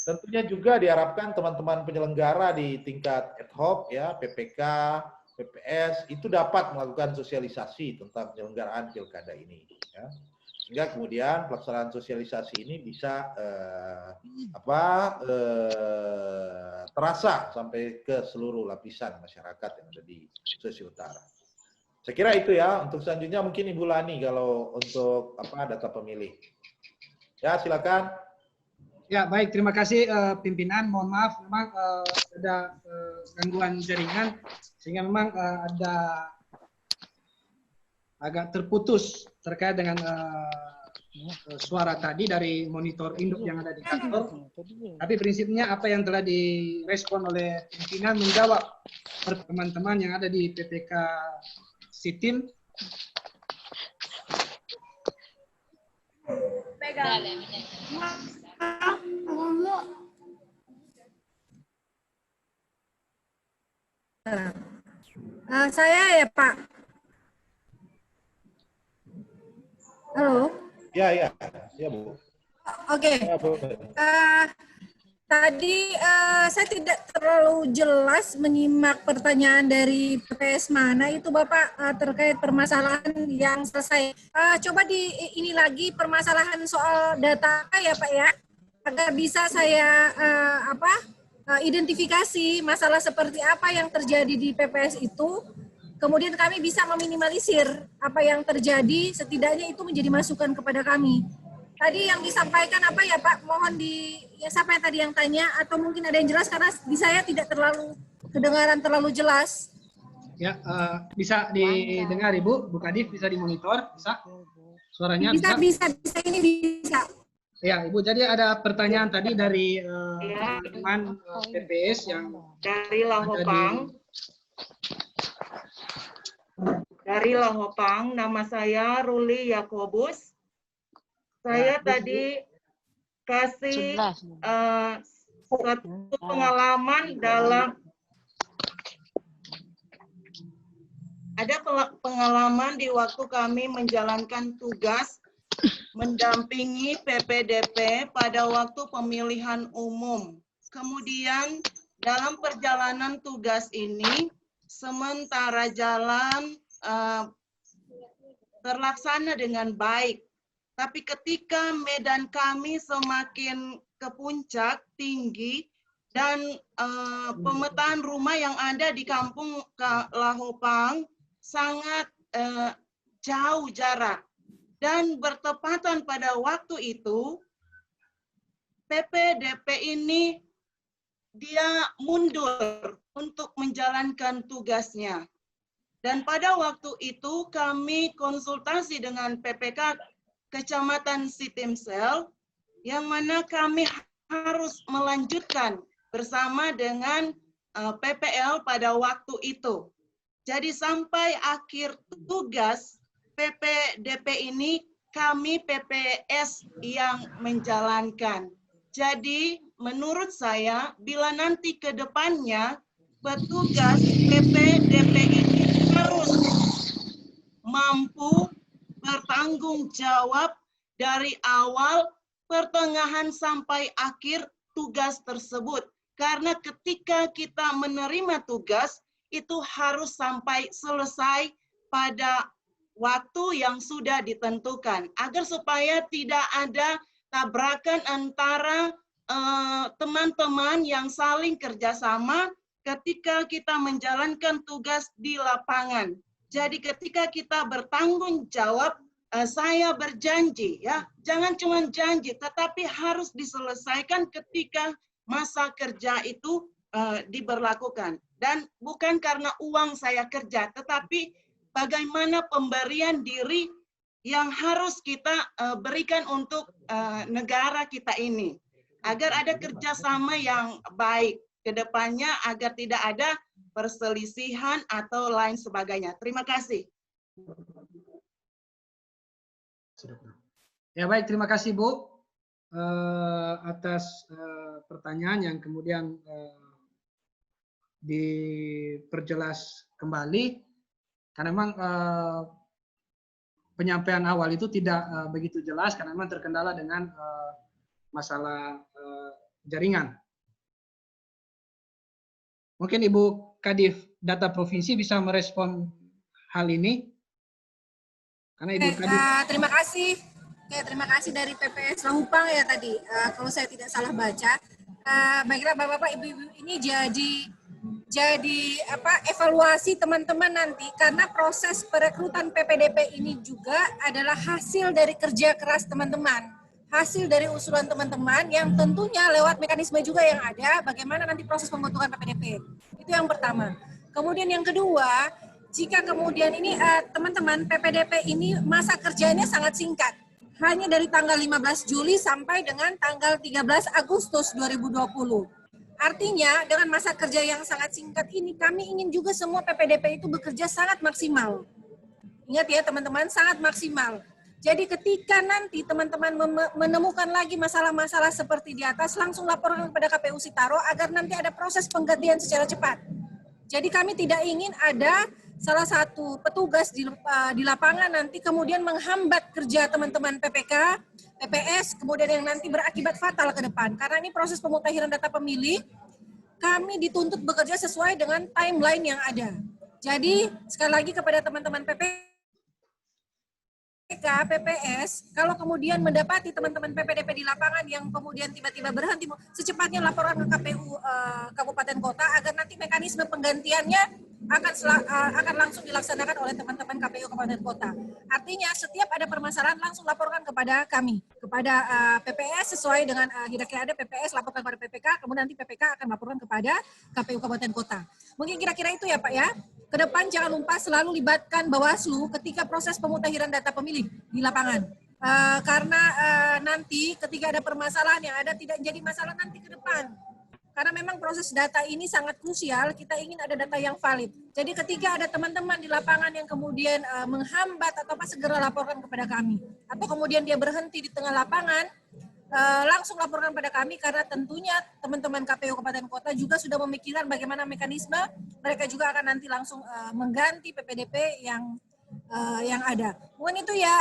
Tentunya juga diharapkan teman-teman penyelenggara di tingkat ad hoc, ya, PPK, PPS, itu dapat melakukan sosialisasi tentang penyelenggaraan pilkada ini. Ya. Sehingga kemudian pelaksanaan sosialisasi ini bisa terasa sampai ke seluruh lapisan masyarakat yang ada di Sulawesi Utara. Saya kira itu ya. Untuk selanjutnya mungkin Ibu Lani kalau untuk data pemilih. Ya, silakan. Ya, baik. Terima kasih pimpinan. Mohon maaf, memang ada gangguan jaringan sehingga memang ada agak terputus terkait dengan suara tadi dari monitor induk yang ada di kantor. Tapi prinsipnya apa yang telah direspon oleh pimpinan menjawab teman-teman yang ada di PPK Sitim. Saya ya Pak. Halo. Ya Bu. Oke. Ya, Bu. Tadi saya tidak terlalu jelas menyimak pertanyaan dari PPS mana itu Bapak terkait permasalahan yang selesai. Coba ini lagi permasalahan soal data ya Pak ya, agar bisa saya identifikasi masalah seperti apa yang terjadi di PPS itu. Kemudian kami bisa meminimalisir apa yang terjadi, setidaknya itu menjadi masukan kepada kami. Tadi yang disampaikan apa ya Pak? Mohon siapa yang tadi yang tanya, atau mungkin ada yang jelas karena di saya tidak terlalu kedengaran terlalu jelas. Ya, bisa didengar Ibu, Bu Kadif, bisa dimonitor, bisa? Suaranya bisa? Bisa, ini bisa. Ya, Ibu, jadi ada pertanyaan tadi dari teman PPS yang dari Lahopang. Dari Lahopang, nama saya Ruli Yakobus. Saya tadi kasih satu pengalaman ada pengalaman di waktu kami menjalankan tugas mendampingi PPDP pada waktu pemilihan umum. Kemudian dalam perjalanan tugas ini, sementara jalan terlaksana dengan baik. Tapi ketika medan kami semakin ke puncak, tinggi, dan pemetaan rumah yang ada di kampung Lahopang sangat jauh jarak. Dan bertepatan pada waktu itu, PPDP ini dia mundur untuk menjalankan tugasnya. Dan pada waktu itu kami konsultasi dengan PPK Kecamatan Sitimsel, yang mana kami harus melanjutkan bersama dengan PPL pada waktu itu. Jadi sampai akhir tugas PPDP ini kami PPS yang menjalankan. Jadi menurut saya bila nanti ke depannya petugas PPDP ini harus mampu bertanggung jawab dari awal, pertengahan sampai akhir tugas tersebut. Karena ketika kita menerima tugas, itu harus sampai selesai pada waktu yang sudah ditentukan. Agar supaya tidak ada tabrakan antara teman-teman yang saling kerjasama ketika kita menjalankan tugas di lapangan. Jadi ketika kita bertanggung jawab, saya berjanji ya, jangan cuma janji, tetapi harus diselesaikan ketika masa kerja itu diberlakukan. Dan bukan karena uang saya kerja, tetapi bagaimana pemberian diri yang harus kita berikan untuk negara kita ini. Agar ada kerjasama yang baik ke depannya, agar tidak ada perselisihan atau lain sebagainya. Terima kasih. Ya baik, terima kasih Bu atas pertanyaan yang kemudian diperjelas kembali, karena memang penyampaian awal itu tidak begitu jelas karena memang terkendala dengan masalah jaringan. Mungkin Ibu Kadif Data Provinsi bisa merespon hal ini. Karena Ibu Kadif. Terima kasih. Terima kasih dari PPS Lahopang ya tadi. Kalau saya tidak salah baca. Baiklah Bapak-bapak, Ibu-ibu ini jadi evaluasi teman-teman nanti, karena proses perekrutan PPDP ini juga adalah hasil dari kerja keras teman-teman. Hasil dari usulan teman-teman yang tentunya lewat mekanisme juga yang ada, bagaimana nanti proses pembentukan PPDP. Itu yang pertama. Kemudian yang kedua, jika kemudian ini teman-teman PPDP ini masa kerjanya sangat singkat, hanya dari tanggal 15 Juli sampai dengan tanggal 13 Agustus 2020. Artinya dengan masa kerja yang sangat singkat ini, kami ingin juga semua PPDP itu bekerja sangat maksimal. Ingat ya teman-teman, sangat maksimal. Jadi ketika nanti teman-teman menemukan lagi masalah-masalah seperti di atas, langsung laporkan kepada KPU Sitaro agar nanti ada proses penggantian secara cepat. Jadi kami tidak ingin ada salah satu petugas di lapangan nanti kemudian menghambat kerja teman-teman PPK, PPS, kemudian yang nanti berakibat fatal ke depan. Karena ini proses pemutahiran data pemilih, kami dituntut bekerja sesuai dengan timeline yang ada. Jadi sekali lagi kepada teman-teman PPK, PPS, kalau kemudian mendapati teman-teman PPDP di lapangan yang kemudian tiba-tiba berhenti, secepatnya laporan ke KPU Kabupaten Kota agar nanti mekanisme penggantiannya akan langsung dilaksanakan oleh teman-teman KPU Kabupaten Kota. Artinya setiap ada permasalahan langsung laporkan kepada kami, kepada PPS sesuai dengan hierarki ada PPS laporkan kepada PPK, kemudian nanti PPK akan laporkan kepada KPU Kabupaten Kota. Mungkin kira-kira itu ya Pak ya. Ke depan jangan lupa selalu libatkan Bawaslu ketika proses pemutahiran data pemilih di lapangan. Karena nanti ketika ada permasalahan yang ada tidak jadi masalah nanti ke depan. Karena memang proses data ini sangat krusial, kita ingin ada data yang valid. Jadi ketika ada teman-teman di lapangan yang kemudian menghambat atau apa, segera laporkan kepada kami. Atau kemudian dia berhenti di tengah lapangan, langsung laporkan pada kami karena tentunya teman-teman KPU Kabupaten Kota juga sudah memikirkan bagaimana mekanisme, mereka juga akan nanti langsung mengganti PPDP yang ada. Mungkin itu ya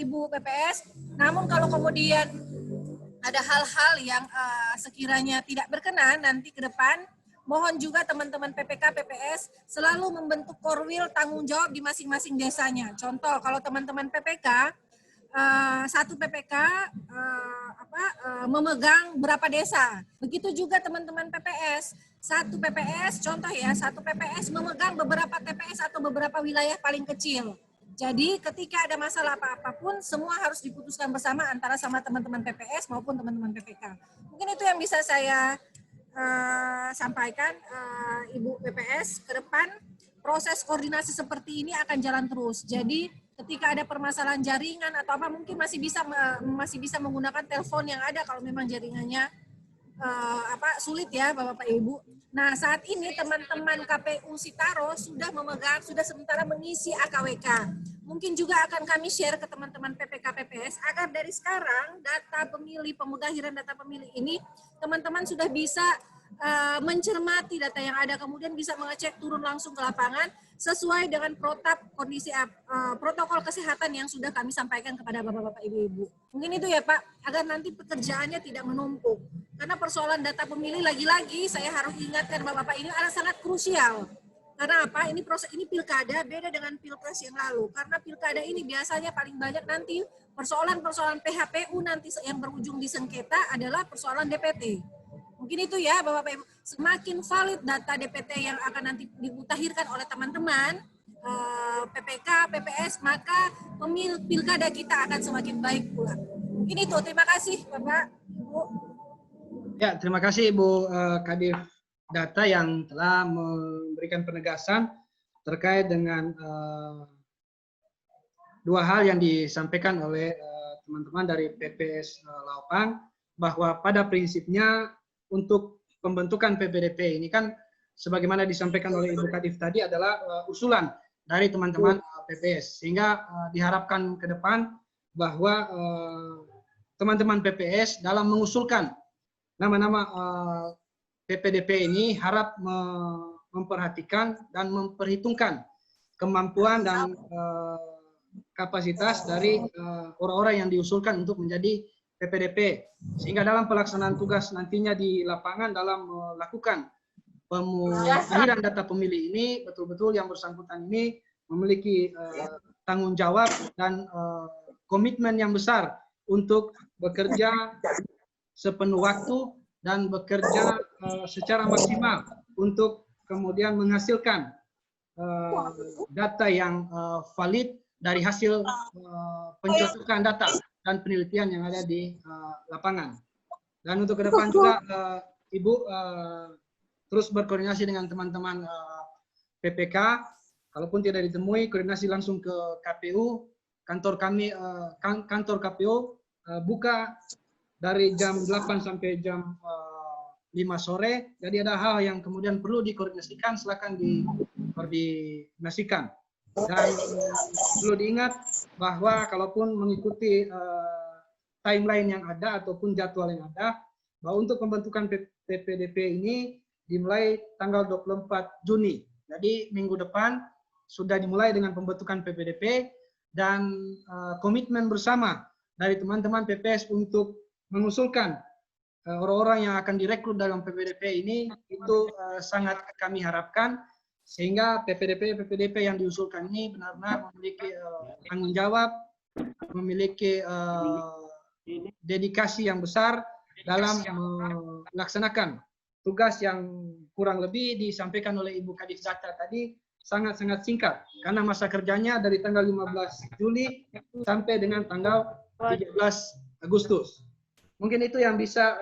Ibu PPS, namun kalau kemudian ada hal-hal yang sekiranya tidak berkenan nanti ke depan, mohon juga teman-teman PPK, PPS selalu membentuk korwil tanggung jawab di masing-masing desanya. Contoh, kalau teman-teman PPK, satu PPK memegang berapa desa. Begitu juga teman-teman PPS, satu PPS, contoh ya, satu PPS memegang beberapa TPS atau beberapa wilayah paling kecil. Jadi ketika ada masalah apapun, semua harus diputuskan bersama antara sama teman-teman PPS maupun teman-teman PPK. Mungkin itu yang bisa saya sampaikan, Ibu PPS. Ke depan proses koordinasi seperti ini akan jalan terus. Jadi ketika ada permasalahan jaringan atau apa, mungkin masih bisa menggunakan telepon yang ada kalau memang jaringannya sulit ya Bapak Ibu. Nah saat ini teman-teman KPU Sitaro sudah sementara mengisi AKWK. Mungkin juga akan kami share ke teman-teman PPK PPS agar dari sekarang data pemilih, pemutahiran data pemilih ini teman-teman sudah bisa mencermati data yang ada, kemudian bisa mengecek turun langsung ke lapangan sesuai dengan protokol kesehatan yang sudah kami sampaikan kepada Bapak-Bapak, Ibu-Ibu. Mungkin itu ya Pak, agar nanti pekerjaannya tidak menumpuk. Karena persoalan data pemilih lagi-lagi saya harus ingatkan Bapak-Bapak ini adalah sangat krusial. Karena apa? Ini proses ini pilkada beda dengan pilpres yang lalu. Karena pilkada ini biasanya paling banyak nanti persoalan-persoalan PHPU nanti yang berujung di sengketa adalah persoalan DPT. Mungkin itu ya Bapak-Bapak Ibu. Semakin valid data DPT yang akan nanti dimutakhirkan oleh teman-teman PPK, PPS, maka pilkada kita akan semakin baik pula. Mungkin itu. Terima kasih Bapak, Ibu. Ya, terima kasih Ibu Kadif Data yang telah memberikan penegasan terkait dengan dua hal yang disampaikan oleh teman-teman dari PPS Laupan, bahwa pada prinsipnya untuk pembentukan PPDP ini kan sebagaimana disampaikan oleh Ibu Kadif tadi adalah usulan dari teman-teman PPS, sehingga diharapkan ke depan bahwa teman-teman PPS dalam mengusulkan nama-nama PPDP ini harap memperhatikan dan memperhitungkan kemampuan dan kapasitas dari orang-orang yang diusulkan untuk menjadi PPDP, sehingga dalam pelaksanaan tugas nantinya di lapangan dalam melakukan pemutahiran data pemilih ini betul-betul yang bersangkutan ini memiliki tanggung jawab dan komitmen yang besar untuk bekerja sepenuh waktu dan bekerja secara maksimal untuk kemudian menghasilkan data yang valid dari hasil pencocokan data dan penelitian yang ada di lapangan. Dan untuk ke depan juga Ibu terus berkoordinasi dengan teman-teman PPK, kalaupun tidak ditemui, koordinasi langsung ke KPU kantor kami, kantor KPU buka dari jam 8 sampai jam 5 sore. Jadi ada hal yang kemudian perlu dikoordinasikan, silakan dikoordinasikan. Dan perlu diingat bahwa kalaupun mengikuti timeline yang ada ataupun jadwal yang ada, bahwa untuk pembentukan PPDP ini dimulai tanggal 24 Juni. Jadi minggu depan sudah dimulai dengan pembentukan PPDP dan komitmen bersama dari teman-teman PPS untuk mengusulkan orang-orang yang akan direkrut dalam PPDP ini itu sangat kami harapkan, sehingga PPDP yang diusulkan ini benar-benar memiliki tanggung jawab, memiliki dedikasi yang besar dalam melaksanakan tugas yang kurang lebih disampaikan oleh Ibu Kadif Data tadi sangat-sangat singkat, karena masa kerjanya dari tanggal 15 Juli sampai dengan tanggal 13 Agustus. Mungkin itu yang bisa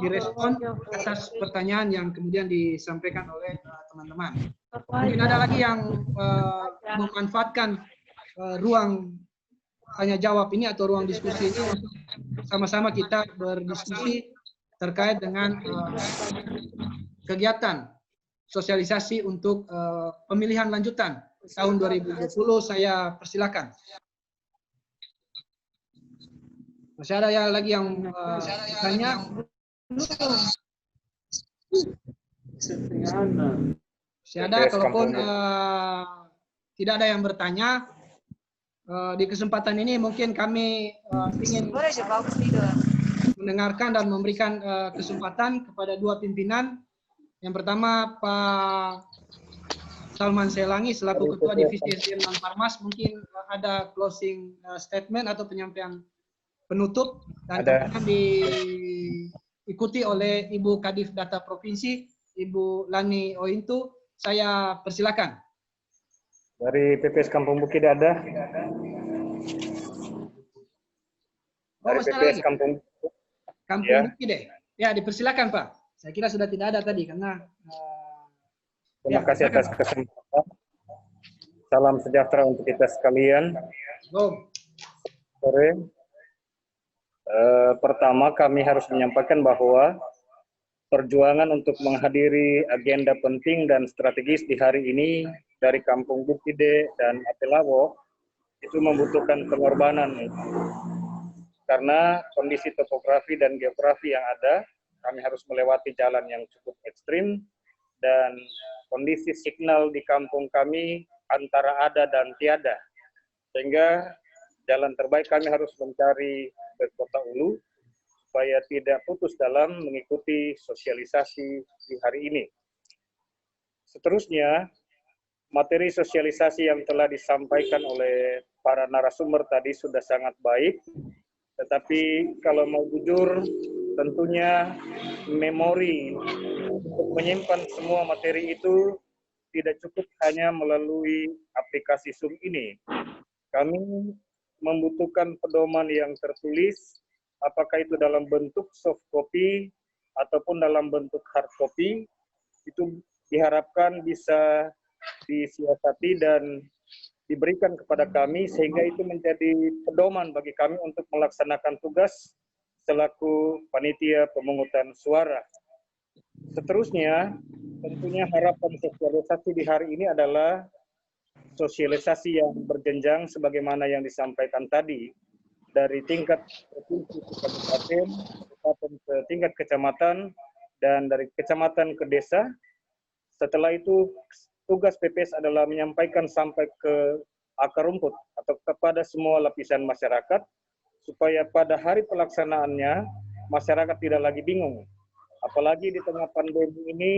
direspon atas pertanyaan yang kemudian disampaikan oleh teman-teman. Mungkin ada lagi yang memanfaatkan ruang tanya jawab ini atau ruang diskusi ini untuk sama-sama kita berdiskusi terkait dengan kegiatan sosialisasi untuk pemilihan lanjutan tahun 2020. Saya persilakan. Masih ada yang lagi yang bertanya? Masih ada, kalaupun tidak ada yang bertanya, di kesempatan ini mungkin kami ingin mendengarkan dan memberikan kesempatan kepada dua pimpinan. Yang pertama Pak Salman Selangi selaku Ketua Divisi SDM dan Farmas, mungkin ada closing statement atau penyampaian penutup, dan kemudian diikuti oleh Ibu Kadif Data Provinsi, Ibu Lani Ointu. Saya persilakan. Dari PPS Kampung Bukit ada. Dari PPS Kampung Bukit deh. Ya, dipersilakan Pak. Saya kira sudah tidak ada tadi karena terima kasih atas kesempatan. Salam sejahtera untuk kita sekalian. Sore. Pertama kami harus menyampaikan bahwa perjuangan untuk menghadiri agenda penting dan strategis di hari ini dari Kampung Bukide dan Apelawo itu membutuhkan pengorbanan, karena kondisi topografi dan geografi yang ada, kami harus melewati jalan yang cukup ekstrim, dan kondisi signal di kampung kami antara ada dan tiada, sehingga jalan terbaik kami harus mencari ke Kota Ulu supaya tidak putus dalam mengikuti sosialisasi di hari ini. Seterusnya, materi sosialisasi yang telah disampaikan oleh para narasumber tadi sudah sangat baik, tetapi kalau mau jujur, tentunya memori untuk menyimpan semua materi itu tidak cukup hanya melalui aplikasi Zoom ini. Kami membutuhkan pedoman yang tertulis, apakah itu dalam bentuk soft copy ataupun dalam bentuk hard copy, itu diharapkan bisa disiasati dan diberikan kepada kami, sehingga itu menjadi pedoman bagi kami untuk melaksanakan tugas selaku panitia pemungutan suara. Seterusnya, tentunya harapan sosialisasi di hari ini adalah sosialisasi yang berjenjang sebagaimana yang disampaikan tadi, dari tingkat provinsi ke kabupaten, ke tingkat kecamatan, dan dari kecamatan ke desa. Setelah itu, tugas PPS adalah menyampaikan sampai ke akar rumput atau kepada semua lapisan masyarakat, supaya pada hari pelaksanaannya masyarakat tidak lagi bingung. Apalagi di tengah pandemi ini,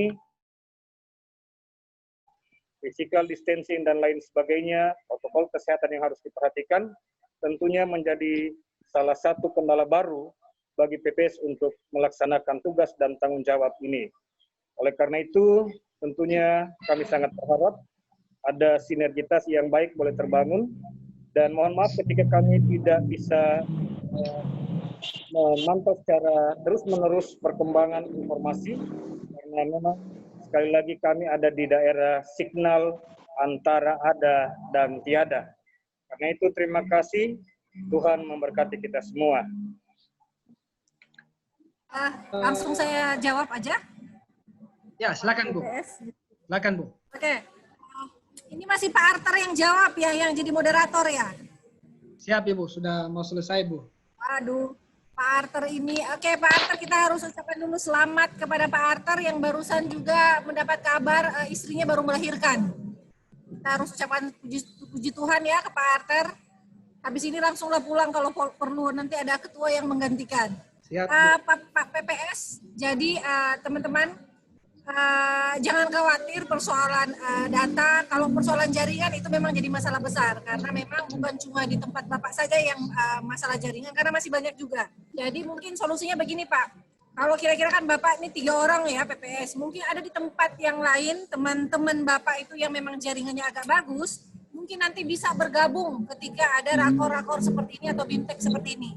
physical distancing dan lain sebagainya, protokol kesehatan yang harus diperhatikan, tentunya menjadi salah satu kendala baru bagi PPS untuk melaksanakan tugas dan tanggung jawab ini. Oleh karena itu, tentunya kami sangat berharap ada sinergitas yang baik boleh terbangun, dan mohon maaf ketika kami tidak bisa memantau secara terus-menerus perkembangan informasi, karena memang sekali lagi kami ada di daerah signal antara ada dan tiada. Karena itu terima kasih, Tuhan memberkati kita semua. Langsung saya jawab aja. Ya, silakan Bu. Silakan Bu. Oke. Ini masih Pak Arthur yang jawab ya, yang jadi moderator ya. Siap Ibu, sudah mau selesai Bu. Aduh, Pak Arthur ini. Oke, Pak Arthur, kita harus ucapkan dulu selamat kepada Pak Arthur yang barusan juga mendapat kabar istrinya baru melahirkan. Kita harus ucapkan puji Tuhan ya ke Pak Arthur. Habis ini langsunglah pulang kalau perlu, nanti ada ketua yang menggantikan. Siap, Pak PPS, jadi teman-teman jangan khawatir persoalan data. Kalau persoalan jaringan itu memang jadi masalah besar karena memang bukan cuma di tempat Bapak saja yang masalah jaringan, karena masih banyak juga. Jadi mungkin solusinya begini Pak, kalau kira-kira kan Bapak ini 3 orang ya PPS, mungkin ada di tempat yang lain teman-teman Bapak itu yang memang jaringannya agak bagus, mungkin nanti bisa bergabung ketika ada rakor-rakor seperti ini atau BIMTEK seperti ini.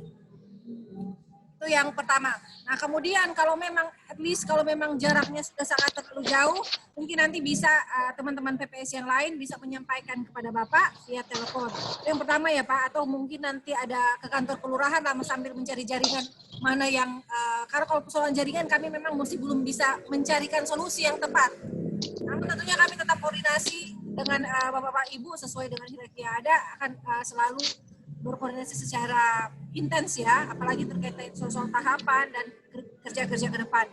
Itu yang pertama. Nah kemudian kalau memang at least kalau memang jaraknya sudah sangat terlalu jauh, mungkin nanti bisa teman-teman PPS yang lain bisa menyampaikan kepada Bapak via telepon. Itu yang pertama ya Pak, atau mungkin nanti ada ke kantor kelurahan lah sambil mencari jaringan mana yang, karena kalau persoalan jaringan kami memang masih belum bisa mencarikan solusi yang tepat. Namun tentunya kami tetap koordinasi dengan Bapak-Bapak Ibu sesuai dengan hierarki yang ada, akan selalu berkoordinasi secara intens ya, apalagi terkait soal tahapan dan kerja-kerja ke depan.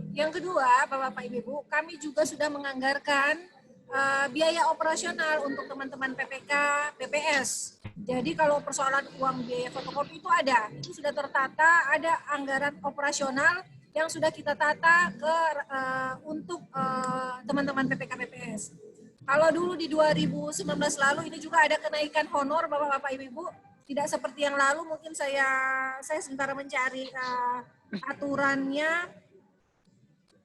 Yang kedua, Bapak Ibu, kami juga sudah menganggarkan biaya operasional untuk teman-teman PPK, PPS. Jadi kalau persoalan uang biaya fotokopi itu ada, itu sudah tertata, ada anggaran operasional yang sudah kita tata untuk teman-teman PPK, PPS. Kalau dulu di 2019 lalu ini juga ada kenaikan honor Bapak-Bapak Ibu. Tidak seperti yang lalu, mungkin saya sementara mencari aturannya,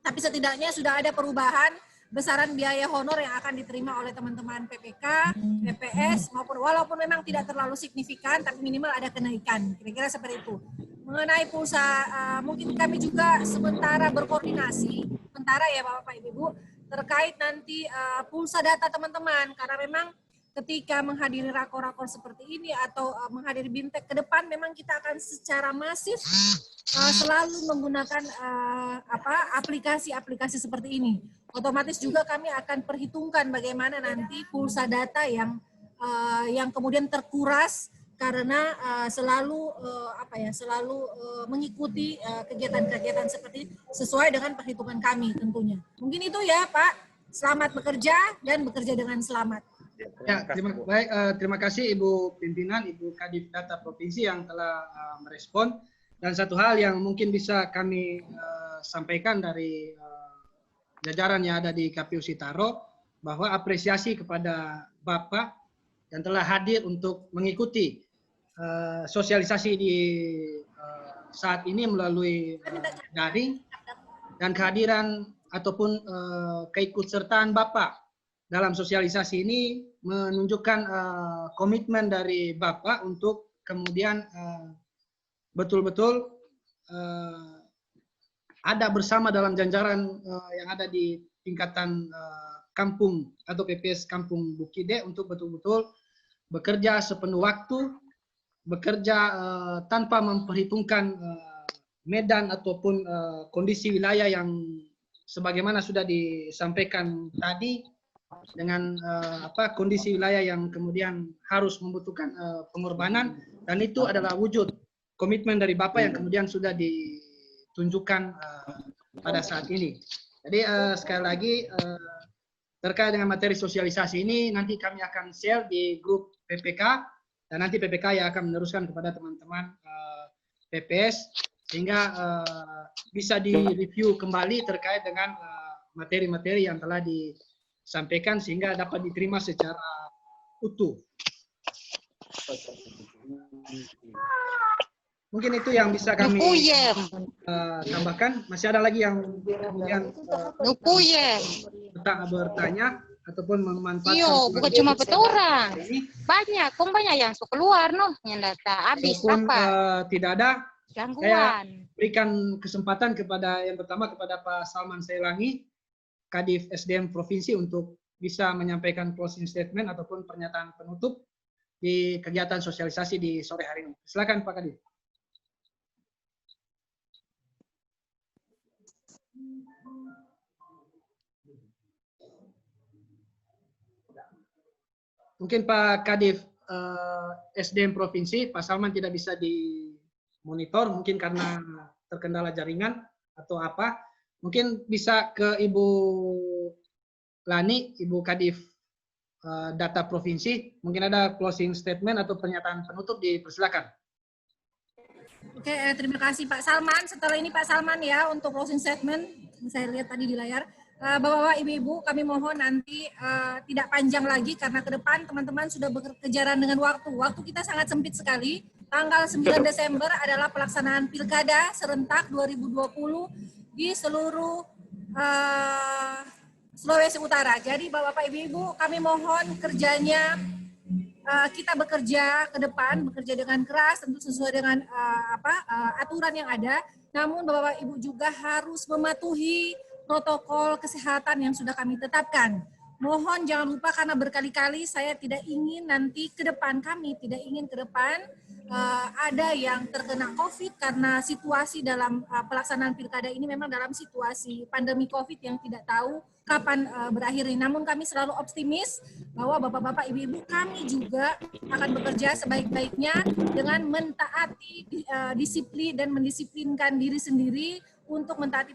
tapi setidaknya sudah ada perubahan besaran biaya honor yang akan diterima oleh teman-teman PPK, PPS, maupun walaupun memang tidak terlalu signifikan, tapi minimal ada kenaikan, kira-kira seperti itu. Mengenai pulsa, mungkin kami juga sementara berkoordinasi, sementara ya Bapak Ibu, terkait nanti pulsa data teman-teman, karena memang ketika menghadiri rakor-rakor seperti ini atau menghadiri BIMTEK ke depan, memang kita akan secara masif selalu menggunakan aplikasi-aplikasi seperti ini. Otomatis juga kami akan perhitungkan bagaimana nanti pulsa data yang kemudian terkuras karena selalu mengikuti kegiatan-kegiatan seperti sesuai dengan perhitungan kami tentunya. Mungkin itu ya Pak. Selamat bekerja dan bekerja dengan selamat. Ya, terima kasih Ibu Pimpinan, Ibu Kadif Data Provinsi yang telah merespon. Dan satu hal yang mungkin bisa kami sampaikan dari jajaran yang ada di KPU Sitaro, bahwa apresiasi kepada Bapak yang telah hadir untuk mengikuti sosialisasi di saat ini melalui daring, dan kehadiran ataupun keikutsertaan Bapak dalam sosialisasi ini menunjukkan komitmen dari Bapak untuk kemudian betul-betul ada bersama dalam jajaran yang ada di tingkatan kampung atau PPS Kampung Bukide untuk betul-betul bekerja sepenuh waktu, bekerja tanpa memperhitungkan medan ataupun kondisi wilayah yang sebagaimana sudah disampaikan tadi, dengan kondisi wilayah yang kemudian harus membutuhkan pengorbanan, dan itu adalah wujud komitmen dari Bapak yang kemudian sudah ditunjukkan pada saat ini. Jadi sekali lagi terkait dengan materi sosialisasi ini nanti kami akan share di grup PPK, dan nanti PPK yang akan meneruskan kepada teman-teman PPS sehingga bisa direview kembali terkait dengan materi-materi yang telah disampaikan sehingga dapat diterima secara utuh. Mungkin itu yang bisa kami tambahkan. Masih ada lagi yang kemudian bertanya ataupun memanfaatkan. Iya, bukan cuma orang. Banyak yang keluar yang data habis apa? Tidak ada. Gangguan. Saya berikan kesempatan kepada yang pertama kepada Pak Salman Sailangi, Kadif SDM Provinsi, untuk bisa menyampaikan closing statement ataupun pernyataan penutup. di kegiatan sosialisasi di sore hari ini. Silakan Pak Kadif. Mungkin Pak Kadif SDM Provinsi, Pak Salman tidak bisa dimonitor, mungkin karena terkendala jaringan atau apa. Mungkin bisa ke Ibu Lani, Ibu Kadif Data Provinsi. Mungkin ada closing statement atau pernyataan penutup, dipersilakan. Oke, terima kasih Pak Salman. Setelah ini Pak Salman ya untuk closing statement. Saya lihat tadi di layar. Bapak-bapak, ibu-ibu, kami mohon nanti tidak panjang lagi karena ke depan teman-teman sudah berkejaran dengan waktu. Waktu kita sangat sempit sekali. Tanggal 9 Desember adalah pelaksanaan Pilkada serentak 2020 di seluruh Sulawesi Utara. Jadi Bapak-bapak, ibu-ibu, kami mohon kerjanya kita bekerja ke depan, bekerja dengan keras, tentu sesuai dengan aturan yang ada. Namun Bapak Ibu juga harus mematuhi protokol kesehatan yang sudah kami tetapkan. Mohon jangan lupa karena berkali-kali saya tidak ingin nanti ke depan, kami tidak ingin ke depan ada yang terkena COVID karena situasi dalam pelaksanaan pilkada ini memang dalam situasi pandemi COVID yang tidak tahu kapan berakhir ini. Namun kami selalu optimis bahwa Bapak-bapak, Ibu-ibu kami juga akan bekerja sebaik-baiknya dengan mentaati disiplin dan mendisiplinkan diri sendiri untuk mentaati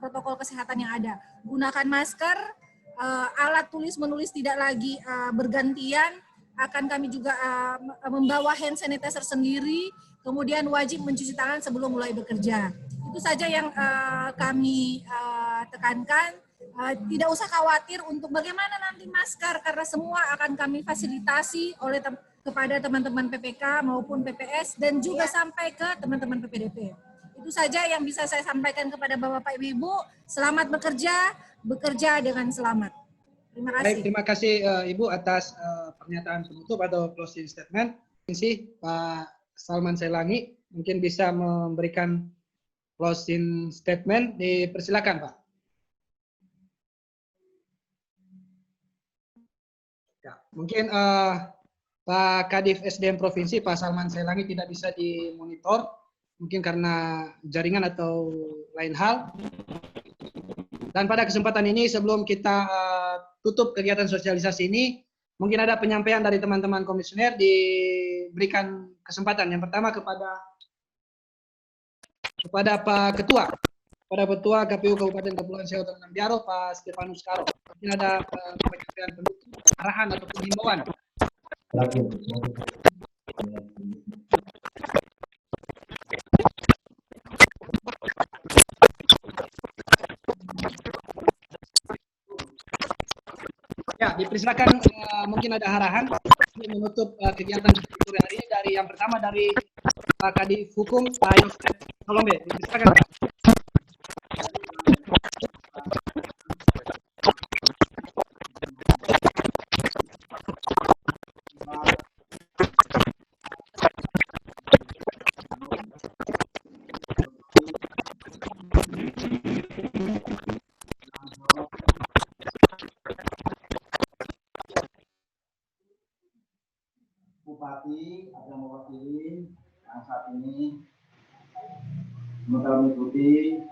protokol kesehatan yang ada. Gunakan masker, alat tulis menulis tidak lagi bergantian, akan kami juga membawa hand sanitizer sendiri, kemudian wajib mencuci tangan sebelum mulai bekerja. Itu saja yang kami tekankan. Tidak usah khawatir untuk bagaimana nanti masker, karena semua akan kami fasilitasi oleh kepada teman-teman PPK maupun PPS dan juga sampai ke teman-teman PPDP. Itu saja yang bisa saya sampaikan kepada Bapak Ibu. Selamat bekerja dengan selamat. Terima kasih. Baik, terima kasih Ibu atas pernyataan penutup atau closing statement. Pak Salman Selangi mungkin bisa memberikan closing statement. Dipersilakan Pak. Ya, mungkin Pak Kadif SDM Provinsi, Pak Salman Selangi tidak bisa dimonitor, mungkin karena jaringan atau lain hal. Dan pada kesempatan ini, sebelum kita tutup kegiatan sosialisasi ini, mungkin ada penyampaian dari teman-teman komisioner, diberikan kesempatan. Yang pertama kepada Pak Ketua, pada Ketua KPU Kabupaten Kepulauan Seriau Tanjung Biaro, Pak Stefanus Karo. Mungkin ada penyampaian penutup, arahan atau himbauan. Ya, dipersilakan mungkin ada arahan untuk menutup kegiatan sore hari ini. Dari yang pertama dari Pak Kadif Hukum, Pak Yosef Kolombe. Dipersilakan Pak. Bupati ada mewakili yang saat ini mengikuti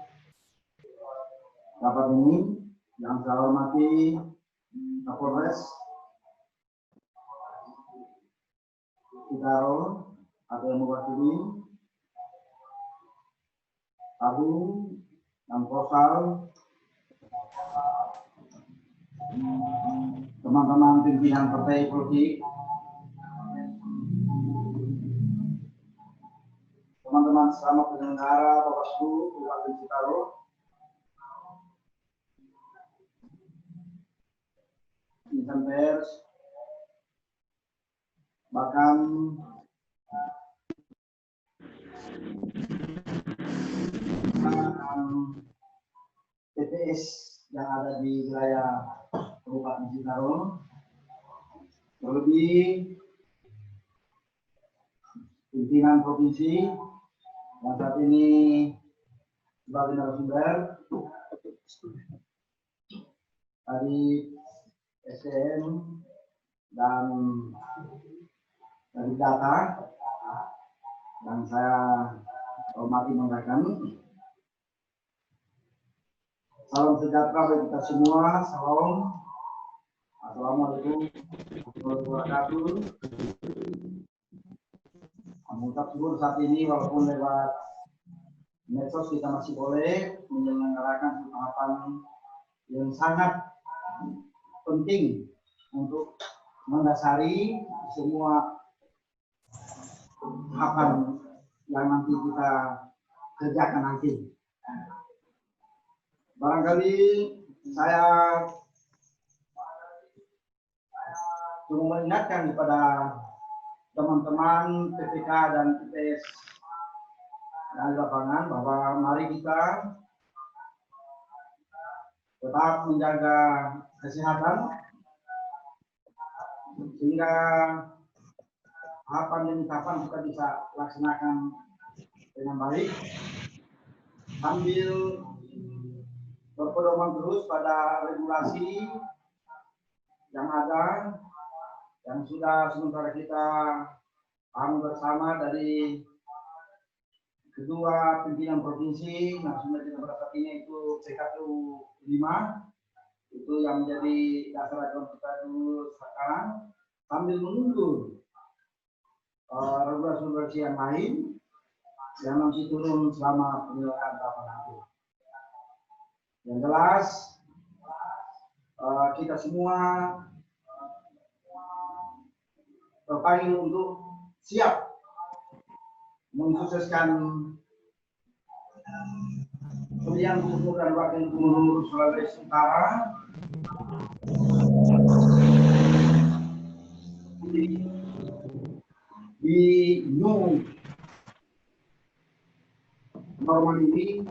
rapat ini, yang saya hormati Kapolres Citaro ada yang mewakili, Agung dan Posal, teman-teman pimpinan partai politik, teman-teman sesama penyelenggara Bawaslu Kabupaten Citaro, insan pers, bahkan TPS yang ada di wilayah Kabupaten Citaro, terlebih pimpinan provinsi yang saat ini sebagai narasumber dari SDM dan dari data yang saya hormati banggakan. Salam sejahtera bagi kita semua. Salam. Assalamualaikum warahmatullahi wabarakatuh. Mengucap syukur saat ini walaupun lewat medsos kita masih boleh menyelenggarakan tahapan yang sangat penting untuk mendasari semua tahapan yang nanti kita kerjakan nanti. Barangkali saya cuma mengingatkan kepada teman-teman PPK dan PPS dan lapangan bahwa mari kita tetap menjaga kesehatan sehingga tahapan demi tahapan kita bisa laksanakan dengan baik sambil berpedoman terus pada regulasi yang ada yang sudah sementara kita paham bersama dari kedua pimpinan provinsi nasional kita pada saat ini itu PKPU 5 itu yang menjadi dasar acuan kita dulu sekarang sambil menunggu regulasi yang lain yang masih turun selama penyelenggaraan tahapan nanti. Yang jelas kita semua terpanggil untuk siap mensukseskan pemilihan gubernur dan wakil gubernur Sulawesi Utara di new normal ini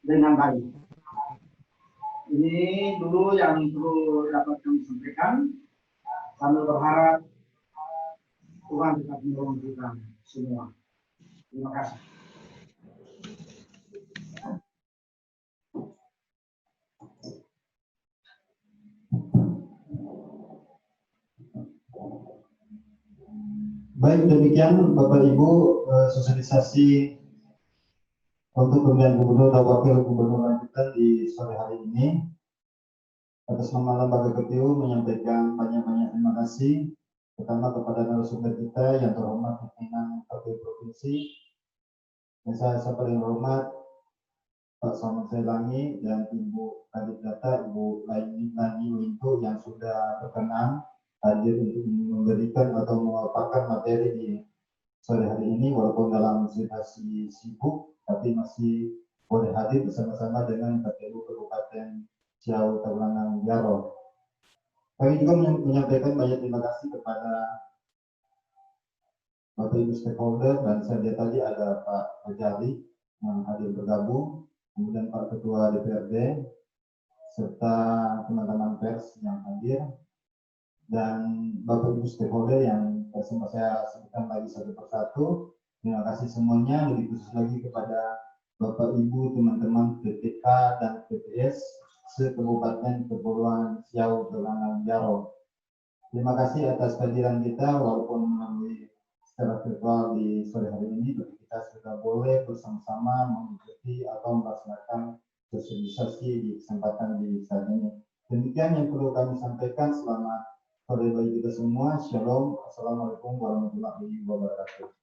dengan baik. Ini dulu yang perlu dapat kami sampaikan. Sambil berharap Tuhan tetap menolong kita semua. Terima kasih. Baik, demikian Bapak Ibu sosialisasi untuk pemilihan gubernur dan wakil gubernur lanjutan di sore hari ini. Atas nama lembaga KPU menyampaikan banyak-banyak terima kasih pertama kepada narasumber kita yang terhormat pimpinan KPU Provinsi yang saya paling hormat Pak Salman Selangi dan Ibu Kadit Data Ibu Laini Winto yang sudah berkenan hadir untuk memberikan atau memaparkan materi di sore hari ini walaupun dalam situasi sibuk tapi masih boleh hadir bersama-sama dengan KPU Kabupaten Siau Tabanan Jaro. Kami juga menyampaikan banyak terima kasih kepada Bapak Ibu stakeholder dan saya lihat tadi ada Pak Pajali yang hadir bergabung, kemudian Pak Ketua DPRD serta teman-teman pers yang hadir dan Bapak Ibu stakeholder yang semua saya sebutkan lagi satu persatu. Terima kasih semuanya, lebih khusus lagi kepada Bapak Ibu teman-teman PPK dan PPS se-Kabupaten Kepulauan Siau Tabanan Jaro. Terima kasih atas kehadiran kita walaupun melalui secara virtual di sore hari ini, tapi kita sudah boleh bersama-sama mengikuti atau melaksanakan sosialisasi di kesempatan di saat ini. Demikian yang perlu kami sampaikan. Selamat sore bagi kita semua. Shalom. Assalamualaikum warahmatullahi wabarakatuh.